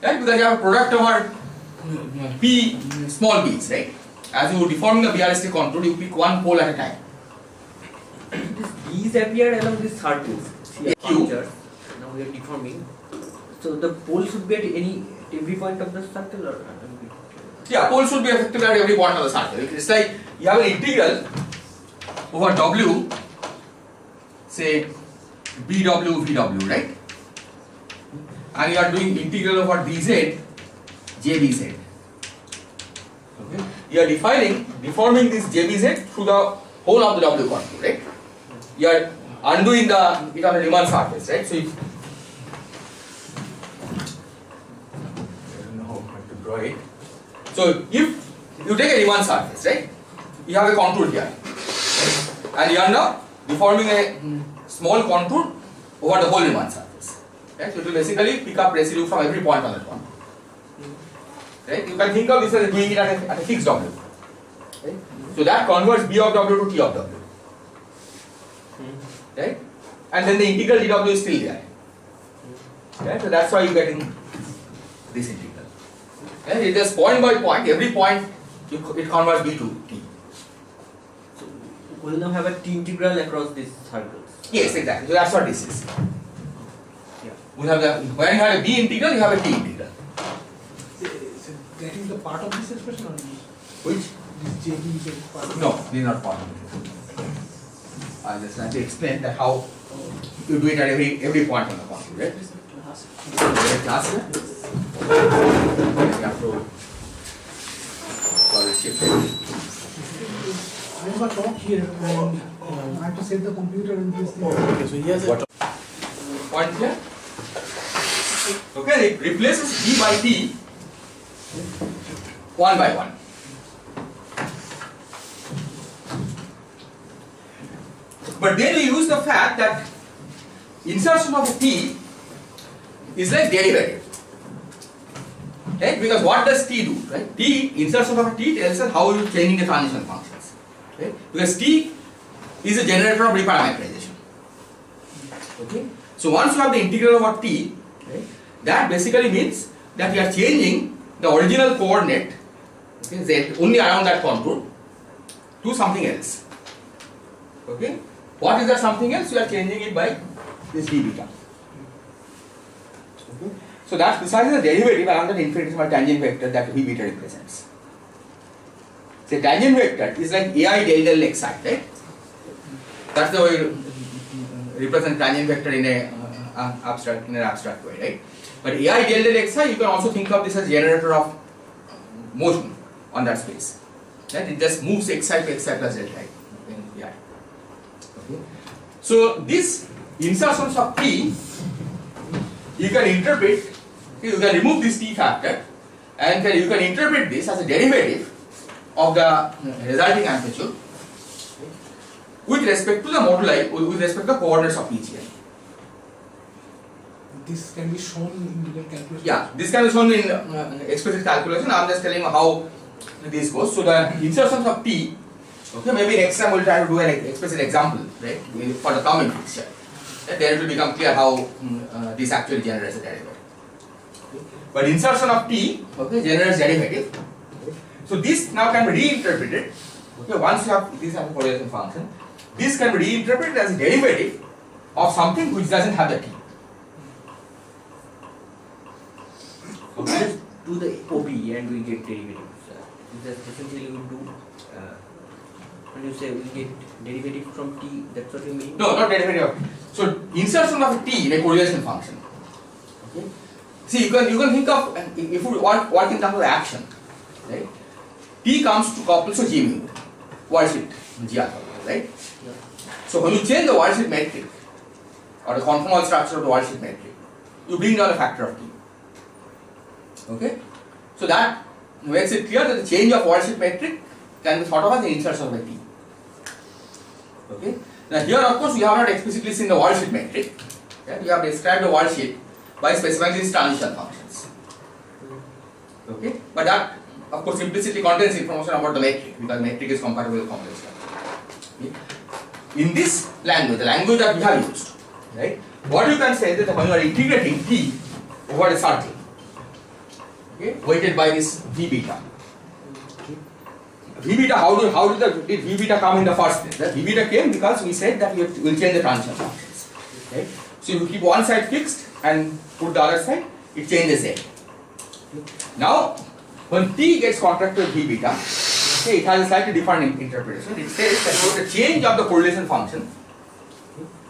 Right? Because you have a product over p small b's, right? As you deforming the BRST contour, you pick one pole at a time. These appear along these circles. See, Q. punctures. Now we are deforming. So the pole should be at every point of the circle, or Yeah, pole should be effective at every point of the circle. It's like you have an integral over W, say BW, VW, right? And you are doing integral over dz, JBZ. Okay? You are deforming this JBZ through the whole of the W contour, right? you are undoing it on a Riemann surface, right? So if I don't know how to draw it. So if you take a Riemann surface, right? You have a contour here, right? And you are now deforming a small contour over the whole Riemann surface. Right? So it will basically pick up residue from every point on that contour. Right? You can think of this as doing it at a fixed W. Right? So that converts B of W to T of W. Right? And then the integral dW is still there. Right? So that's why you are getting this integral. Right? It is point by point, every point it converts B to T. So we will now have a T integral across these circles. Yes, exactly. So that's what this is. Yeah. We have the, when you have a B integral, you have a T integral. So that is the part of this expression or not? Which? This JB is a part of No, this is not part of it. I just trying to explain that how you do it at every point on the contour, right? Very class here. You have to follow shift. I have a talk here and I have to set the computer and this thing. Okay, so he has a Point here. Okay, it replaces D by T one by one. But then we use the fact that insertion of a T is like derivative. Right? Because what does T do? Right? T, insertion of a T tells us how you are changing the transition functions. Right? Because T is a generator of reparameterization. Okay? So once you have the integral over T, right, that basically means that you are changing the original coordinate, okay, Z, only around that contour, to something else. Okay? What is that something else? You are changing it by this d beta. Okay? So that's precisely the derivative along that infinitesimal tangent vector that v beta represents. So tangent vector is like ai del del xi, right? That's the way you represent tangent vector in an abstract way, right? But ai del del xi, you can also think of this as generator of motion on that space. Right? It just moves xi to xi plus delta in ai. Okay. So these insertions of t, you can interpret, you can remove this t factor and you can interpret this as a derivative of the resulting amplitude with respect to the moduli, with respect to the coordinates of PGN. This can be shown in the calculation. Yeah, this can be shown in explicit calculation. I am just telling you how this goes. So the insertions of t, okay, maybe next time we'll try to do an explicit example, right, for the common fixture. Then it will become clear how this actually generates a derivative. But insertion of t, okay, generates derivative. So this now can be reinterpreted. Okay, once you have this as a correlation function, this can be reinterpreted as a derivative of something which doesn't have the t. Okay. Do the OP and we get derivatives. That's essentially we do. When you say we get derivative from t, that's what you mean? No, not derivative. So insertion of a t in a correlation function. Okay. See, you can think of, if you want work in terms of action, right? T comes to couple so G mu, worldsheet G alpha, right? Yeah. So when you change the worldsheet metric or the conformal structure of the worldsheet metric, you bring down a factor of t. Okay? So that makes it clear that the change of worldsheet metric can be thought of as the insertion of a t. Okay? Now here of course we have not explicitly seen the worldsheet metric. Okay? We have described the worldsheet by specifying these transition functions. Okay? But that of course implicitly contains information about the metric because metric is compatible with complex structure. Okay? In this language, the language that we have used, right? What you can say is that when you are integrating t over a circle, okay, weighted by this v beta. V beta, did v beta come in the first place? The v beta came because we said that we will change the transition functions. Right? So you keep one side fixed and put the other side, it changes it. Now, when t gets contracted with v beta, okay, it has a slightly different interpretation. It says that there is a change of the correlation function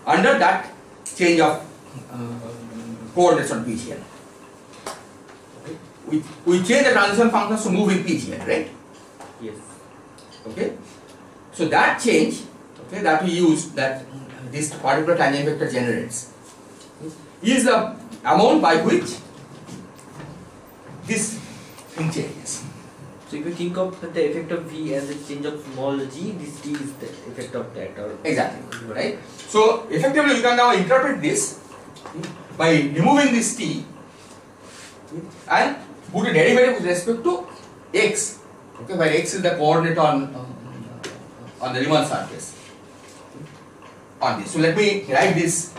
under that change of coordinates on PGN. We change the transition functions to move in PGN, right? Yes. Okay. So that change, okay, that we use, that this particular tangent vector generates is the amount by which this thing changes. So if you think of the effect of V as a change of small g, this t is the effect of that, or Exactly, right? So effectively you can now interpret this by removing this t and put a derivative with respect to x, okay, where x is the coordinate on the Riemann surface on this. So let me write this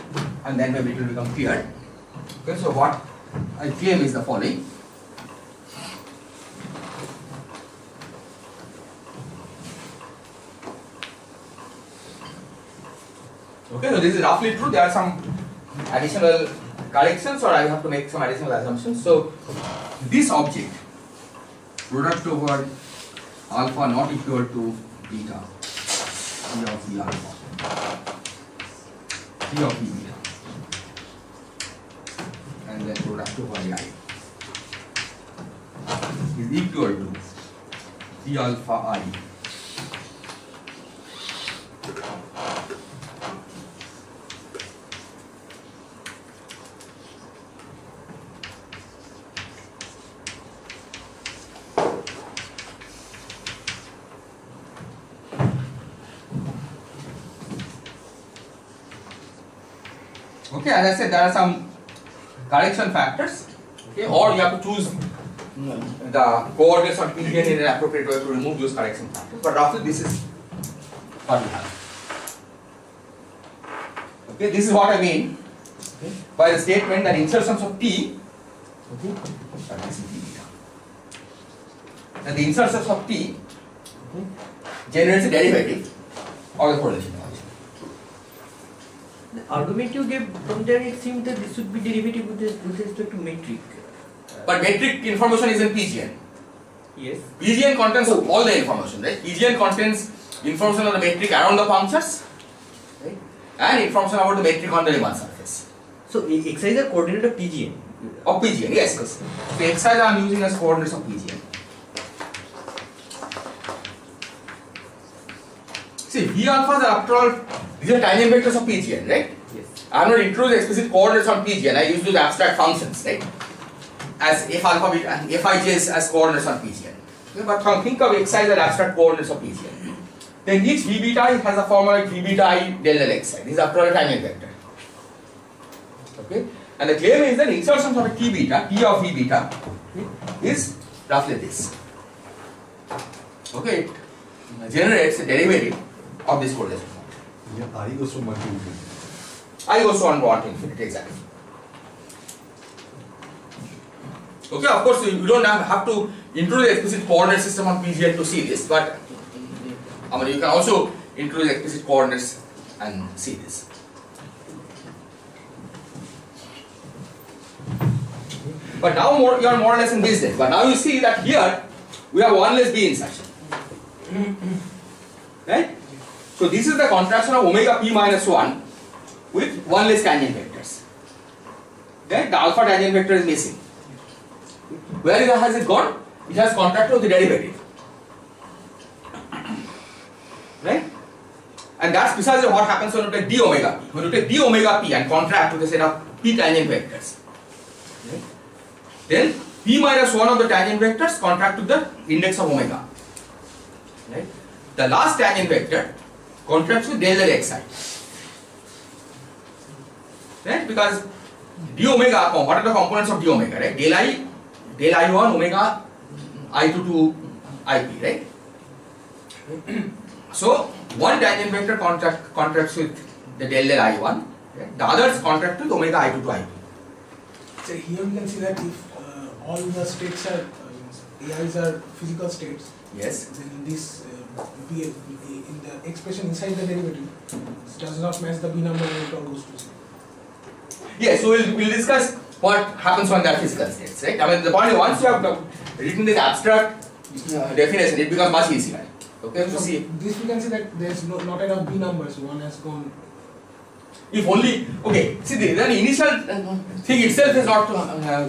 and then maybe it will become clear. Okay, so what I claim is the following. Okay, so this is roughly true. There are some additional corrections, or I have to make some additional assumptions. So this object, product over alpha not equal to beta, P of V alpha, P of V beta, and then product over I is equal to P alpha I Okay, as I said, there are some correction factors, okay, or you have to choose the coordinates of PGN in an appropriate way to remove those correction factors, but roughly this is what we have. Okay, this is what I mean by the statement that insertions of T, okay, this is T beta, that the insertions of T generates a derivative of the correlation function. the argument you gave from there, it seemed that this would be derivative with respect to metric. But metric information is in PGN. Yes. PGN contains all the information, right? PGN contains information on the metric around the punctures, right? And information about the metric on the Riemann surface. So x is the coordinate of PGN. Of PGN, yes, yes. So xi I am using as coordinates of PGN. See, V alpha is after all, these are tangent vectors of PGN, right? Yes. I am not introducing explicit coordinates on PGN, I use those abstract functions, right? As f alpha beta and fij's as coordinates on PGN. Okay, but think of xi as abstract coordinates of PGN. Then each v beta has a formula like v beta I del del xi. This is after all a tangent vector. Okay? And the claim is that insertions of a t beta, t of v beta, is roughly this. Okay? It generates a derivative of this correlation. Yeah, I goes from 1 to infinity. I goes on 1 to infinity, exactly. Okay, of course, you don't have to introduce explicit coordinate system on PGN to see this, but I mean, you can also introduce explicit coordinates and see this. But now you are more or less in business. But now you see that here we have one less B insertion. Right? So this is the contraction of omega p minus 1 with one less tangent vectors. Right? The alpha tangent vector is missing. Where has it gone? It has contracted with the derivative. Right? And that's precisely what happens when you take d omega p. When you take d omega p and contract with a set of p tangent vectors, right? Then p minus 1 of the tangent vectors contract to the index of omega. Right? The last tangent vector contracts with del del xi. Right? Because d omega, what are the components of d omega? Right? Del I1 omega I2 to IP, right? So one tangent vector contracts with the del del I1, right? The others contract with omega I2 to IP. So here we can see that if all the states are AIs are physical states, Yes. then this in the expression inside the derivative does not match the B number when it all goes to 0. Yes, so we'll discuss what happens when there are physical states, right? I mean, the point is once you have written this abstract definition, it becomes much easier. Okay, so see, this we can see that there's not enough B numbers, one has gone. if only, okay, see the initial thing itself is not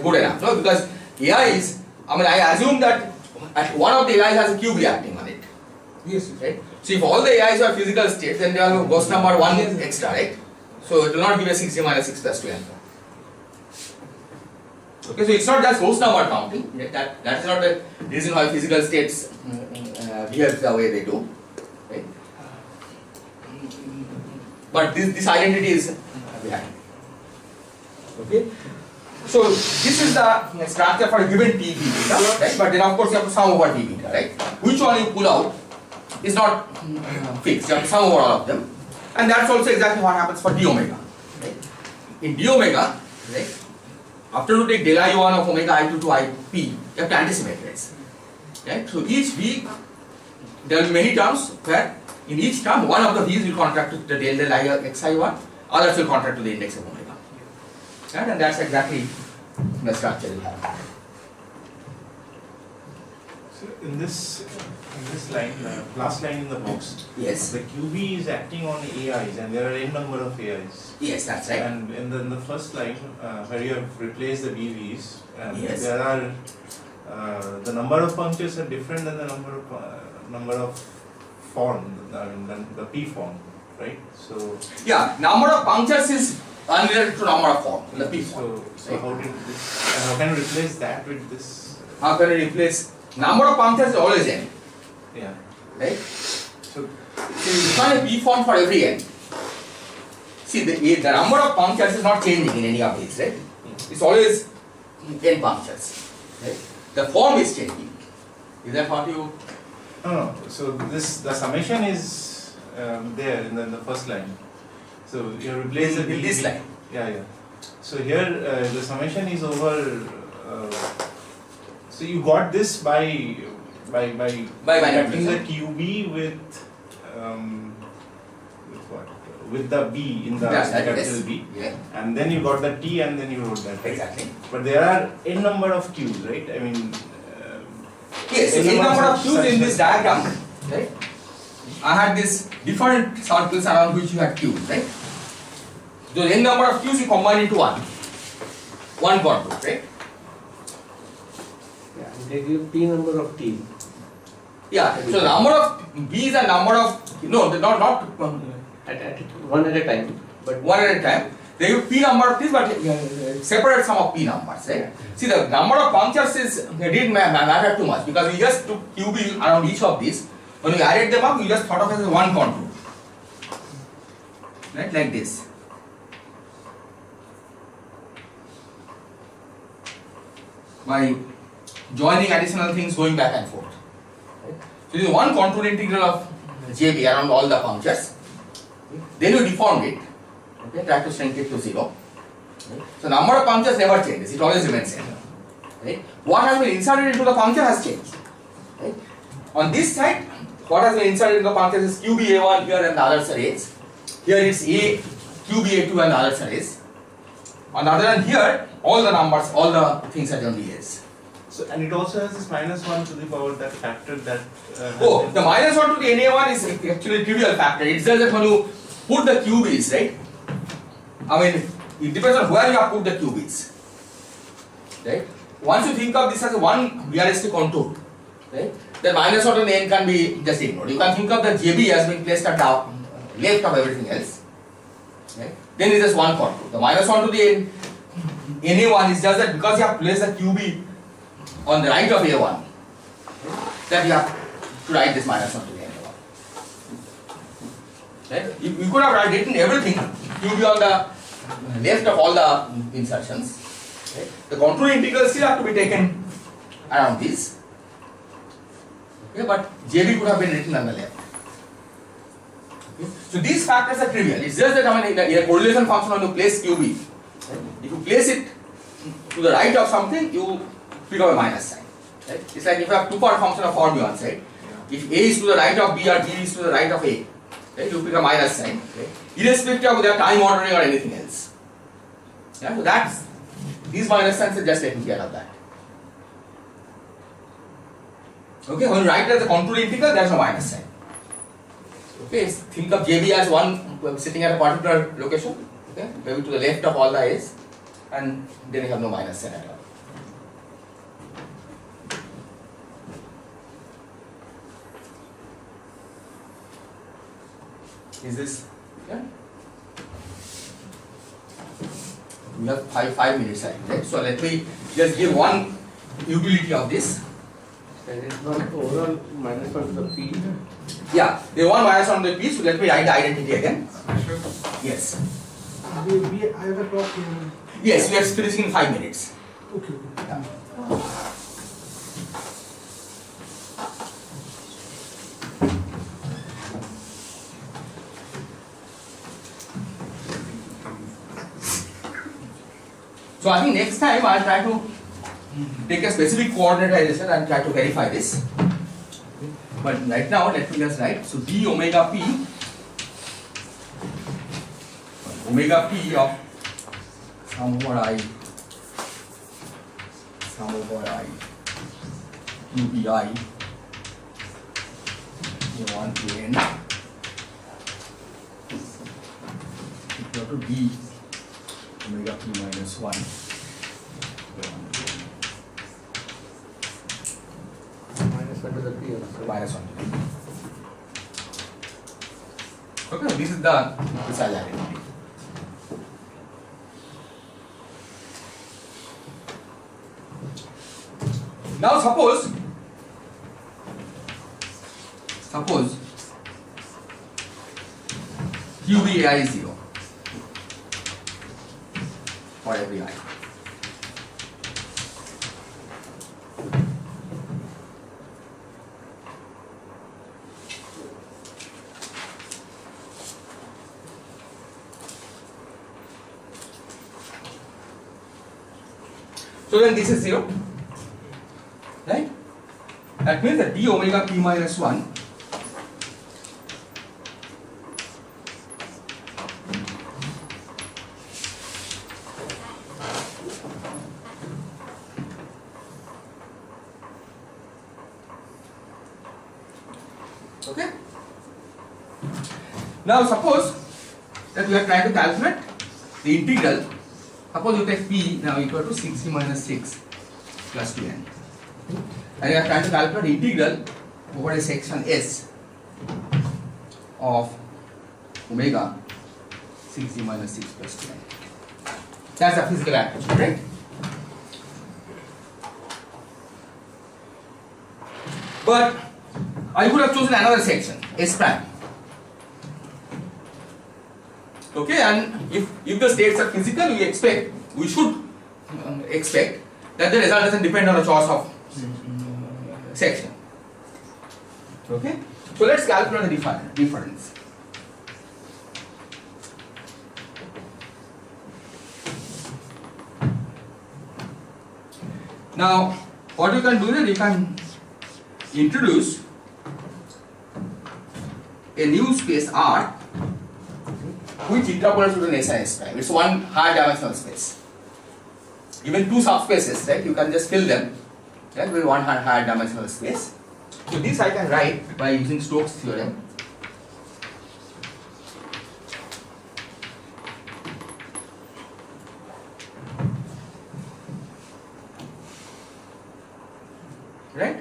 good enough, no? Because AIs, I mean, I assume that one of the AIs has a cube reacting on it, Yes, right? So if all the AIs are physical states, then they will have Gauss number 1 extra, right? So it will not give a 6j minus 6 plus 2n. Okay, so it's not just Gauss number counting. That is not the reason why physical states behave the way they do. Right? But this identity is behind. Okay. So this is the structure for a given T B beta, right? But then of course you have to sum over T beta, right? Which one you pull out is not fixed. You have to sum over all of them, and that's also exactly what happens for d omega. Right? In d omega, right? After you take del I1 of omega I2 to IP, you have to anticipate this. Right? So each V, there will be many terms where in each term one of the V's will contract to the del I xi1, others will contract to the index of omega. Right? And that's exactly the structure you have. So in this line, last line in the box, Yes. the QB is acting on AIs, and there are n number of AIs. Yes, that's right. And in the first line, where you have replaced the BVs, Yes. there are the number of punctures are different than the number of form, I mean the P form, right? So Yeah, number of punctures is unrelated to number of form, the P form. so how did this? How can you replace that with this? How can you replace number of punctures is always n, Yeah. right? So So you define a P form for every n. See, the number of punctures is not changing in any of these, right? It's always n punctures, right? The form is changing. Is that what you? no. So the summation is there in the first line. So you replace the In this BV. line. Yeah. So here the summation is over. So you got this by connecting the QB with what? With the B in the Yes, that capital is. B, Yeah, and then you got the T, and then you wrote that. Right? exactly. But there are n number of Qs, right? I mean. Yes, n in number of such- Qs in such- this diagram, right? I had this different circles around which you had Qs, right? So n number of Qs you combine into one contour, right? Yeah, and they give P number of T. Yeah. So number of B's and number of not One at a time. But one at a time. They give P number of T's, but separate some of P numbers, right? See, the number of punctures didn't matter too much because we just took QB around each of these. When you added them up, you just thought of it as one contour, right? Like this. By joining additional things going back and forth. Right? So this is one contour integral of JB around all the punctures. Then you deformed it. Okay, try to shrink it to 0. Right? So number of punctures never changes, it always remains same. Right? What has been inserted into the puncture has changed. Right? On this side, what has been inserted into the punctures is QBA1 here and the others are A's. Here it's A, QBA2 and the others are A's. On the other hand here, all the numbers, all the things are only A's. So and it also has this -1 to the power that factor that. Oh, the -1 to the NA1 is actually a trivial factor. It's just that when you put the QBs, right? I mean, it depends on where you have put the QBs. Right? Once you think of this as one realistic contour, right? Then -1 to the n can be just ignored. You can think of the JB as being placed at the left of everything else. Right? Then it is just one contour. The -1 to the NA1 is just that because you have placed the QB on the right of A1, that you have to write this -1 to the NA1. Right? You could have written everything QB on the left of all the insertions. Right? The contour integrals still have to be taken around this. Okay, but JB could have been written on the left. Okay? So these factors are trivial. It's just that I mean, in a correlation function when you place QB, right? If you place it to the right of something, you pick up a minus sign. Right? It's like if you have two-part function of fermions, right? If A is to the right of B or B is to the right of A, right? You pick a minus sign, right? Irrespective of their time ordering or anything else. Yeah? So that's these minus signs are just taking care of that. Okay, when you write it as a contour integral, there's no minus sign. Okay, think of JB as one sitting at a particular location, okay, maybe to the left of all the A's, and then you have no minus sign at all. Is this yeah? We have five minutes, right? So let me just give one utility of this. There is one overall minus 1 to the P. Yeah, the one minus on the P, so let me write the identity again. Yes. I have a clock in. Yes, we are finishing in 5 minutes. Okay. Yeah. So I think next time I'll try to take a specific coordinatization and try to verify this. But right now, let me just write. So d omega p of sum over I UBI A1 to n equal to d omega p minus 1 Minus 1 to the P also. minus 1 to n. Okay, this is the precise identity. Now suppose QBI is 0 for every I. So then this is 0, right? That means that d omega p minus 1 okay. Now suppose that we are trying to calculate the integral. Suppose you take p now equal to 6c minus 6 plus 2n. And you are trying to calculate integral over a section S of omega 6c minus 6 plus 2n. That's a physical action, right? But I could have chosen another section, S prime. Okay, and if the states are physical, we should expect that the result doesn't depend on the choice of section. Okay, so let's calculate the difference. Now, what you can do is you can introduce a new space R which interpolates with an S and S prime. It's one higher dimensional space. Even two subspaces, right? You can just fill them, right, with one higher dimensional space. So this I can write by using Stokes' theorem. Right?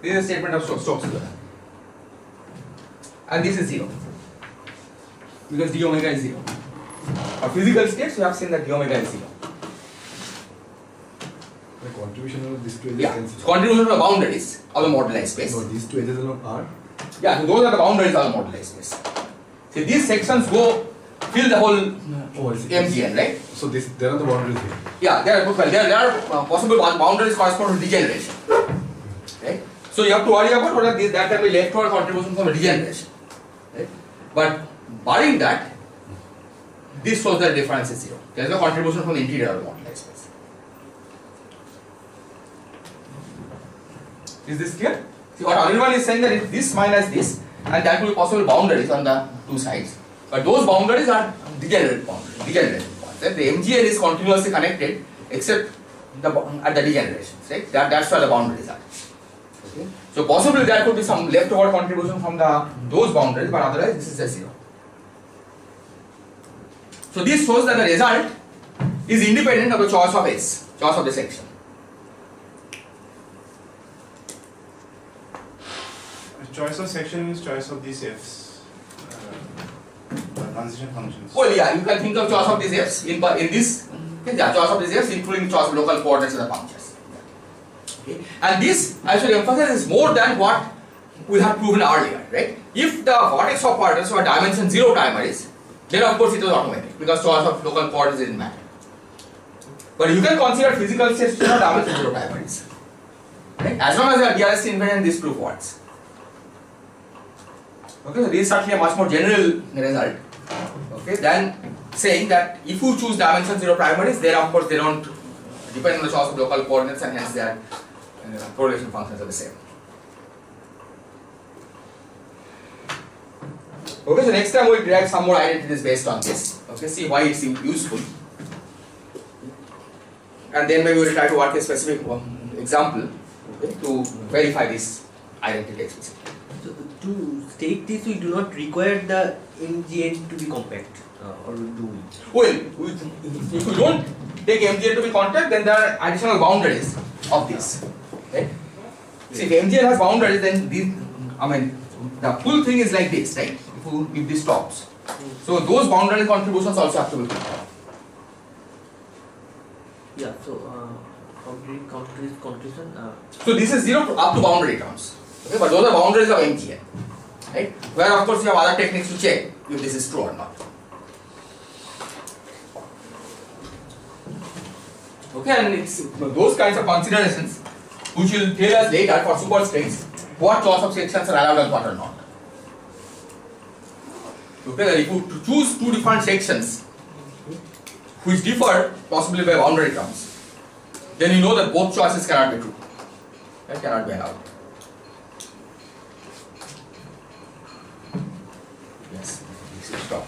This is a statement of Stokes' theorem. And this is 0. Because d omega is 0. For physical states, you have seen that d omega is 0. The contribution of these two edges Yeah, cancel. contribution to the boundaries of the moduli space. No, these two edges are R. Yeah, so those are the boundaries of the moduli space. See, these sections fill the whole Oh, I see. MGN, right? So there are the boundaries here. Yeah, there are possible boundaries correspond to degeneration. Right? So you have to worry about whether that can be left over contribution from a degeneration. Right? But barring that, this shows that the difference is 0. There is no contribution from the interior of the moduli space. Is this clear? See, what Anirban is saying that if this minus this, and that will be possible boundaries on the two sides. But those boundaries are degenerate boundaries. Right? The MGN is continuously connected except at the degenerations. Right? That's where the boundaries are. Okay. So possibly there could be some leftover contribution from those boundaries, but otherwise this is a 0. So this shows that the result is independent of the choice of S, choice of the section. Choice of section means choice of these Fs. transition functions. Well, yeah, you can think of choice of these f's in this. Okay, yeah, choice of these f's including choice of local coordinates of the punctures. Okay, and this I should emphasize is more than what we have proven earlier, right? If the vertex of particles were dimension 0 primaries, then of course it was automatic because choice of local coordinates didn't matter. But you can consider physical states to have dimension 0 primaries. Right? As long as they are DRST invariant, this proof works. Okay, so this is certainly a much more general result. Okay, than saying that if you choose dimension 0 primaries, then of course they don't depend on the choice of local coordinates and hence their correlation functions are the same. Okay, so next time we'll derive some more identities based on this. Okay, see why it's useful. And then maybe we'll try to work a specific example, okay, to verify this identity explicitly. So to state this, we do not require the MGN to be compact, or do we? Well, if we don't take MGN to be compact, then there are additional boundaries of this. Right? See, if MGN has boundaries, then these, the full thing is like this, right? If this stops. So those boundary contributions also have to be compact. Yeah, so complete conclusion. So this is 0 up to boundary terms. Okay, but those are boundaries of MGN. Right? Where of course you have other techniques to check if this is true or not. Okay, and it's those kinds of considerations which will tell us later for superstrings what choice of sections are allowed and what are not. Okay, then if you choose two different sections which differ possibly by boundary terms, then you know that both choices cannot be true. That cannot be allowed. Yes, stop.